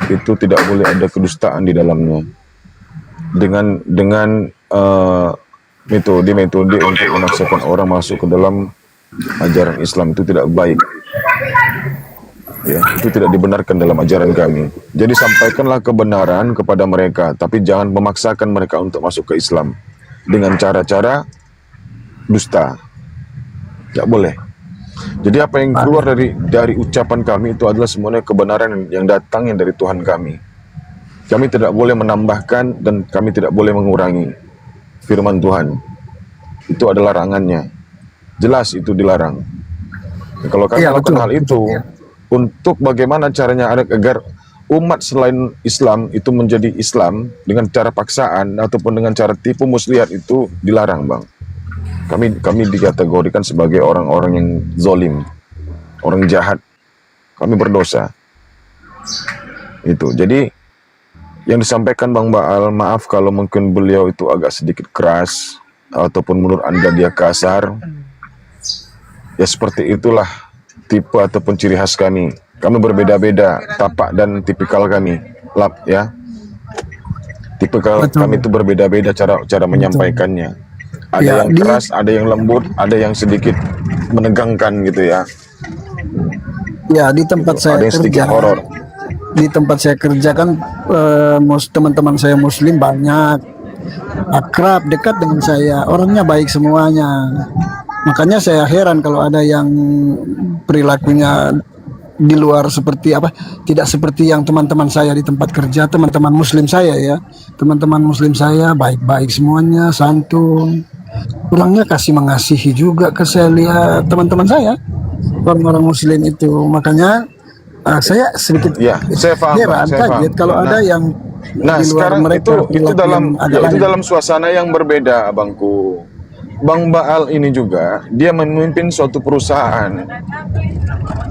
itu tidak boleh ada kedustaan di dalamnya. Dengan metode-metode untuk memaksakan orang masuk ke dalam ajaran Islam itu tidak baik. Ya, itu tidak dibenarkan dalam ajaran kami. Jadi sampaikanlah kebenaran kepada mereka, tapi jangan memaksakan mereka untuk masuk ke Islam dengan cara-cara dusta. Tidak boleh. Jadi apa yang keluar dari ucapan kami itu adalah semuanya kebenaran yang datangnya dari Tuhan kami. Kami tidak boleh menambahkan dan kami tidak boleh mengurangi firman Tuhan. Itu adalah larangannya. Jelas itu dilarang. Dan kalau kami Iya, melakukan betul. hal itu, untuk bagaimana caranya agar umat selain Islam itu menjadi Islam dengan cara paksaan ataupun dengan cara tipu muslihat, itu dilarang, Bang. Kami dikategorikan sebagai orang-orang yang zolim, orang jahat. Kami berdosa. Itu. Jadi yang disampaikan Bang Baal, maaf kalau mungkin beliau itu agak sedikit keras ataupun menurut Anda dia kasar. Ya seperti itulah tipe ataupun ciri khas kami. Kami berbeda-beda tapak dan tipikal kami. Ya. Tipikal Betul. kami itu berbeda-beda cara menyampaikannya. Ada Ya, yang keras, ada yang lembut, ada yang sedikit menegangkan gitu ya. Ya, di tempat saya Ada yang sedikit kerja, horor. di tempat saya kerja kan teman-teman saya Muslim banyak, akrab, dekat dengan saya, orangnya baik semuanya. Makanya saya heran kalau ada yang perilakunya di luar seperti apa, tidak seperti yang teman-teman saya di tempat kerja, teman-teman Muslim saya ya, teman-teman Muslim saya baik-baik semuanya, santun, orangnya kasih mengasihi juga ke saya lihat teman-teman saya, orang-orang Muslim itu. Makanya saya sedikit Ya, saya paham, heran, Bang, saya kaget paham. kalau ada yang Nah, di luar sekarang mereka itu perilaku dalam yang agak itu lain. dalam suasana yang berbeda, Abangku. Bang Baal ini juga dia memimpin suatu perusahaan.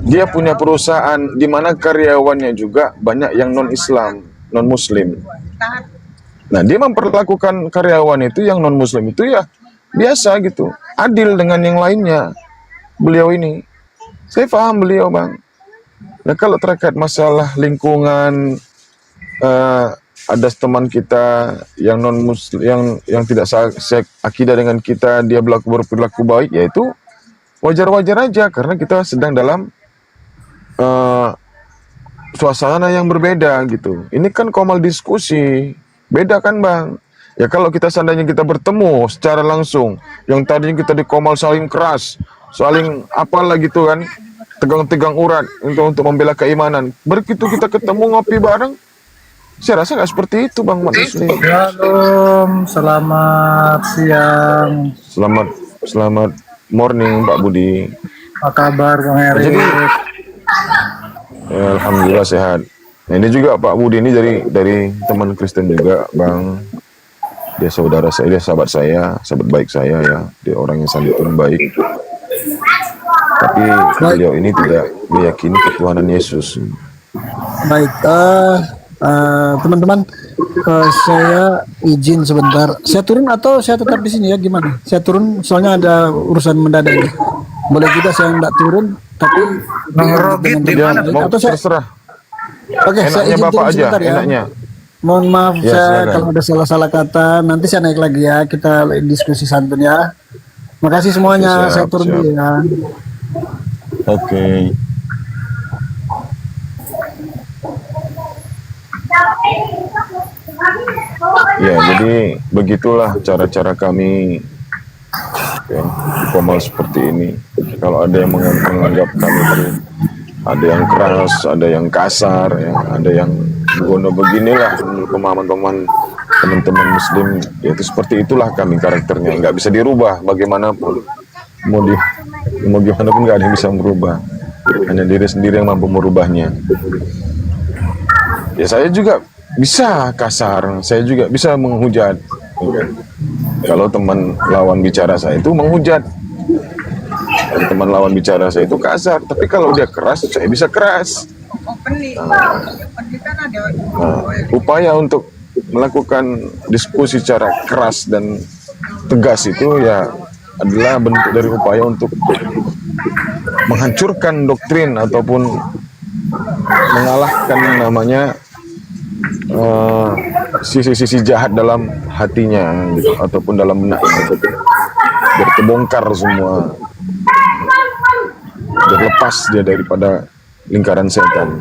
Dia punya perusahaan di mana karyawannya juga banyak yang non-Islam, non-Muslim. Nah, dia memperlakukan karyawan itu yang non-Muslim itu ya biasa gitu, adil dengan yang lainnya. Beliau ini, saya paham beliau, Bang. Nah, kalau terkait masalah lingkungan, ada teman kita yang non muslim yang tidak akidah dengan kita, dia berperilaku baik, yaitu wajar-wajar aja karena kita sedang dalam suasana yang berbeda gitu. Ini kan komal diskusi, beda kan Bang? Ya kalau kita seandainya kita bertemu secara langsung, yang tadinya kita di komal saling keras, saling apalah gitu kan, tegang-tegang urat untuk membela keimanan. Begitu kita ketemu ngopi bareng, saya rasa nggak seperti itu Bang Mat Muslim. Shalom, selamat siang. Selamat morning Pak Budi. Apa kabar Bang Erik? Jadi, ya, alhamdulillah sehat. Nah, ini juga Pak Budi ini dari teman Kristen juga Bang. Dia saudara saya, dia sahabat saya, sahabat baik saya ya. Dia orang yang santun baik. Tapi beliau ini tidak meyakini ketuhanan Yesus. Baik, teman-teman, saya izin sebentar. Saya turun atau saya tetap di sini ya? Gimana? Saya turun, soalnya ada urusan mendadak ini. Boleh juga saya tidak turun, tapi Ngerogit di Dia mana? mau atau saya, terserah. oke, saya Enaknya izin Bapak turun aja, sebentar ya. enaknya. Mohon maaf Ya, saya silakan. kalau ada salah-salah kata. Nanti saya naik lagi ya. Kita diskusi santun ya. Makasih semuanya. Siap, Saya turun siap. dulu ya. Oke. Ya, jadi begitulah cara-cara kami ya, di Komal seperti ini. Kalau ada yang menganggap kami ada yang keras, ada yang kasar, ya, ada yang begono beginilah menurut pemahaman-pemahaman teman-teman Muslim, yaitu seperti itulah kami karakternya, nggak bisa dirubah bagaimanapun. Mau gimana pun nggak ada yang bisa merubah, hanya diri sendiri yang mampu merubahnya. Ya saya juga bisa kasar, saya juga bisa menghujat. Kalau teman lawan bicara saya itu menghujat, kalau teman lawan bicara saya itu kasar, tapi kalau dia keras, saya bisa keras. Nah, upaya untuk melakukan diskusi secara keras dan tegas itu ya adalah bentuk dari upaya untuk menghancurkan doktrin ataupun mengalahkan namanya sisi-sisi jahat dalam hatinya gitu, ataupun dalam benaknya, biar terbongkar semua, biar lepas dia daripada lingkaran setan.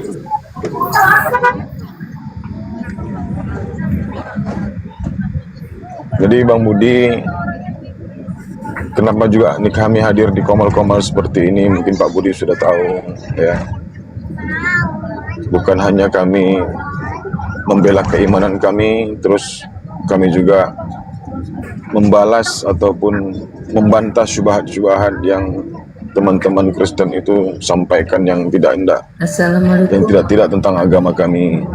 Jadi Bang Budi, kenapa juga nih kami hadir di Komal-Komal seperti ini? Mungkin Pak Budi sudah tahu, ya. Bukan hanya kami membela keimanan kami, terus kami juga membalas ataupun membantah syubhat-syubhat yang teman-teman Kristen itu sampaikan yang tidak indah, yang tidak tentang agama kami.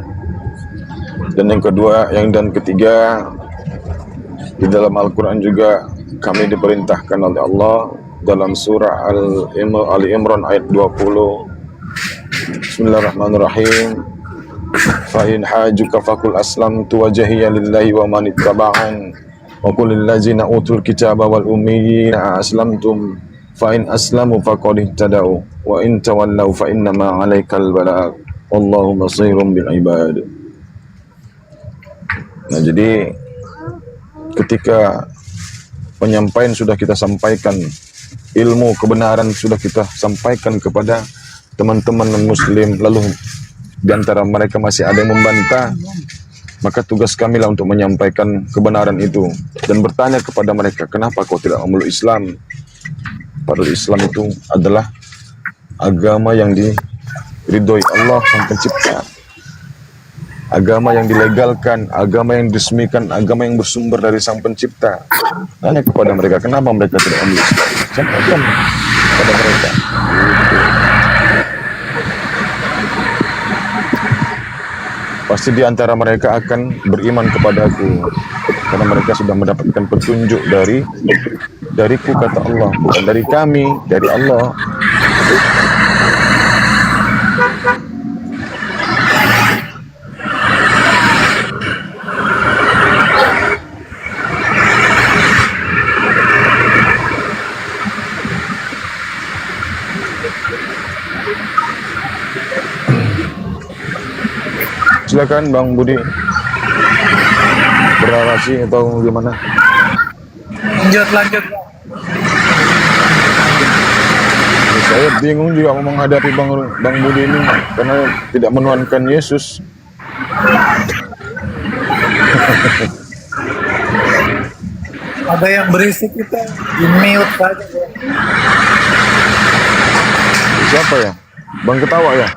Dan yang kedua, dan ketiga, di dalam Al-Quran juga kami diperintahkan oleh Allah dalam surah Ali Imran ayat 20. Bismillahirrahmanirrahim. Fa in hajuka faqul aslamtu wajhiya lillahi wa man ittaba'an wa qul lil ladzina utul kitaba wal ummiyina aslamtum fa in aslamu faqad ihtadau wa in tawallaw fa innama 'alaikal balagh wallahu basirun bil ibad. Nah, jadi ketika penyampaian sudah kita sampaikan, ilmu kebenaran sudah kita sampaikan kepada teman-teman non-muslim, lalu di antara mereka masih ada yang membantah, maka tugas kami lah untuk menyampaikan kebenaran itu dan bertanya kepada mereka, kenapa kau tidak memeluk Islam? Padahal Islam itu adalah agama yang diridhoi Allah Sang Pencipta, agama yang dilegalkan, agama yang diresmikan, agama yang bersumber dari Sang Pencipta. Tanya kepada mereka, kenapa mereka tidak memeluk Islam? Sampaikan kepada mereka. Pasti di antara mereka akan beriman kepadaku karena mereka sudah mendapatkan petunjuk dariku, kata Allah, bukan dari kami, dari Allah. Silakan Bang Budi bernarasi atau gimana? Lanjut. Saya bingung juga mau menghadapi Bang Budi ini karena tidak menuhankan Yesus. Ada yang berisik kita di mute saja. Siapa ya? Bang ketawa ya?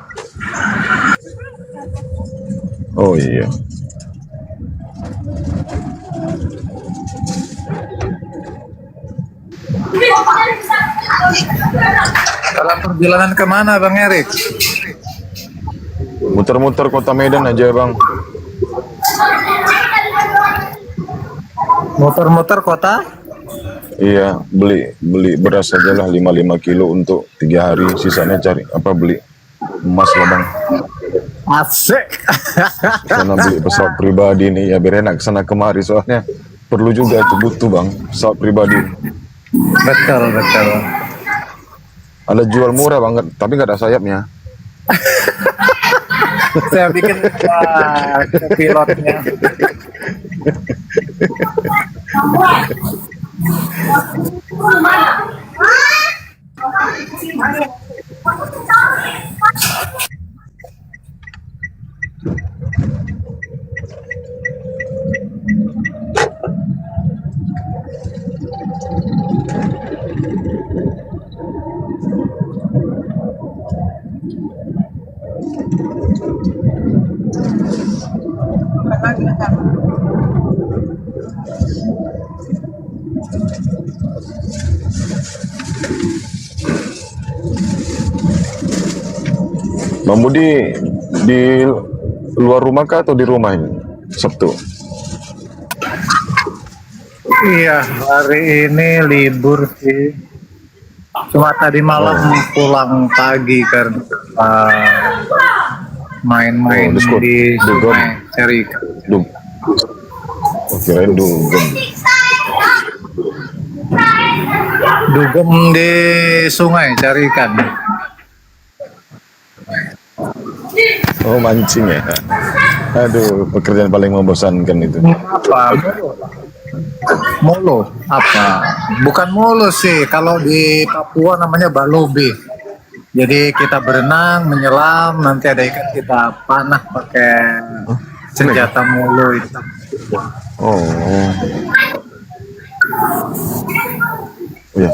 Oh iya. Dalam perjalanan kemana Bang Erik? Muter-muter kota Medan aja Bang. Muter-muter kota? Iya, beli beras aja lah 55 kilo untuk 3 hari, sisanya cari beli emas lah Bang. Asik. Karena beli pesawat pribadi nih ya biar enak kesana kemari, soalnya perlu juga itu, butuh Bang pesawat pribadi. Betul. Ada jual murah banget tapi nggak ada sayapnya. Saya bikin pilotnya. Bang Budi di luar rumah kah atau di rumah ini Sabtu? Iya, hari ini libur sih. Cuma tadi malam pulang pagi karena main-main di sungai Cerika. Kirain dugem. Dugem di sungai cari ikan. Oh mancing ya. Aduh, pekerjaan paling membosankan itu. Apa? Molo? Apa? Bukan molo sih. Kalau di Papua namanya balobe. Jadi kita berenang, menyelam, nanti ada ikan kita panah pakai senjata mulu itu. Oh. Ya.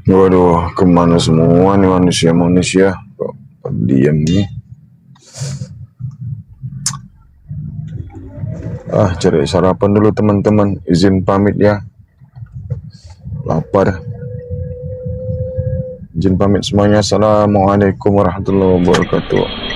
Waduh, kemana semua nih manusia-manusia? Kok diam nih? Cari sarapan dulu teman-teman. Izin pamit ya. Lapar. Izin pamit semuanya. Assalamualaikum warahmatullahi wabarakatuh.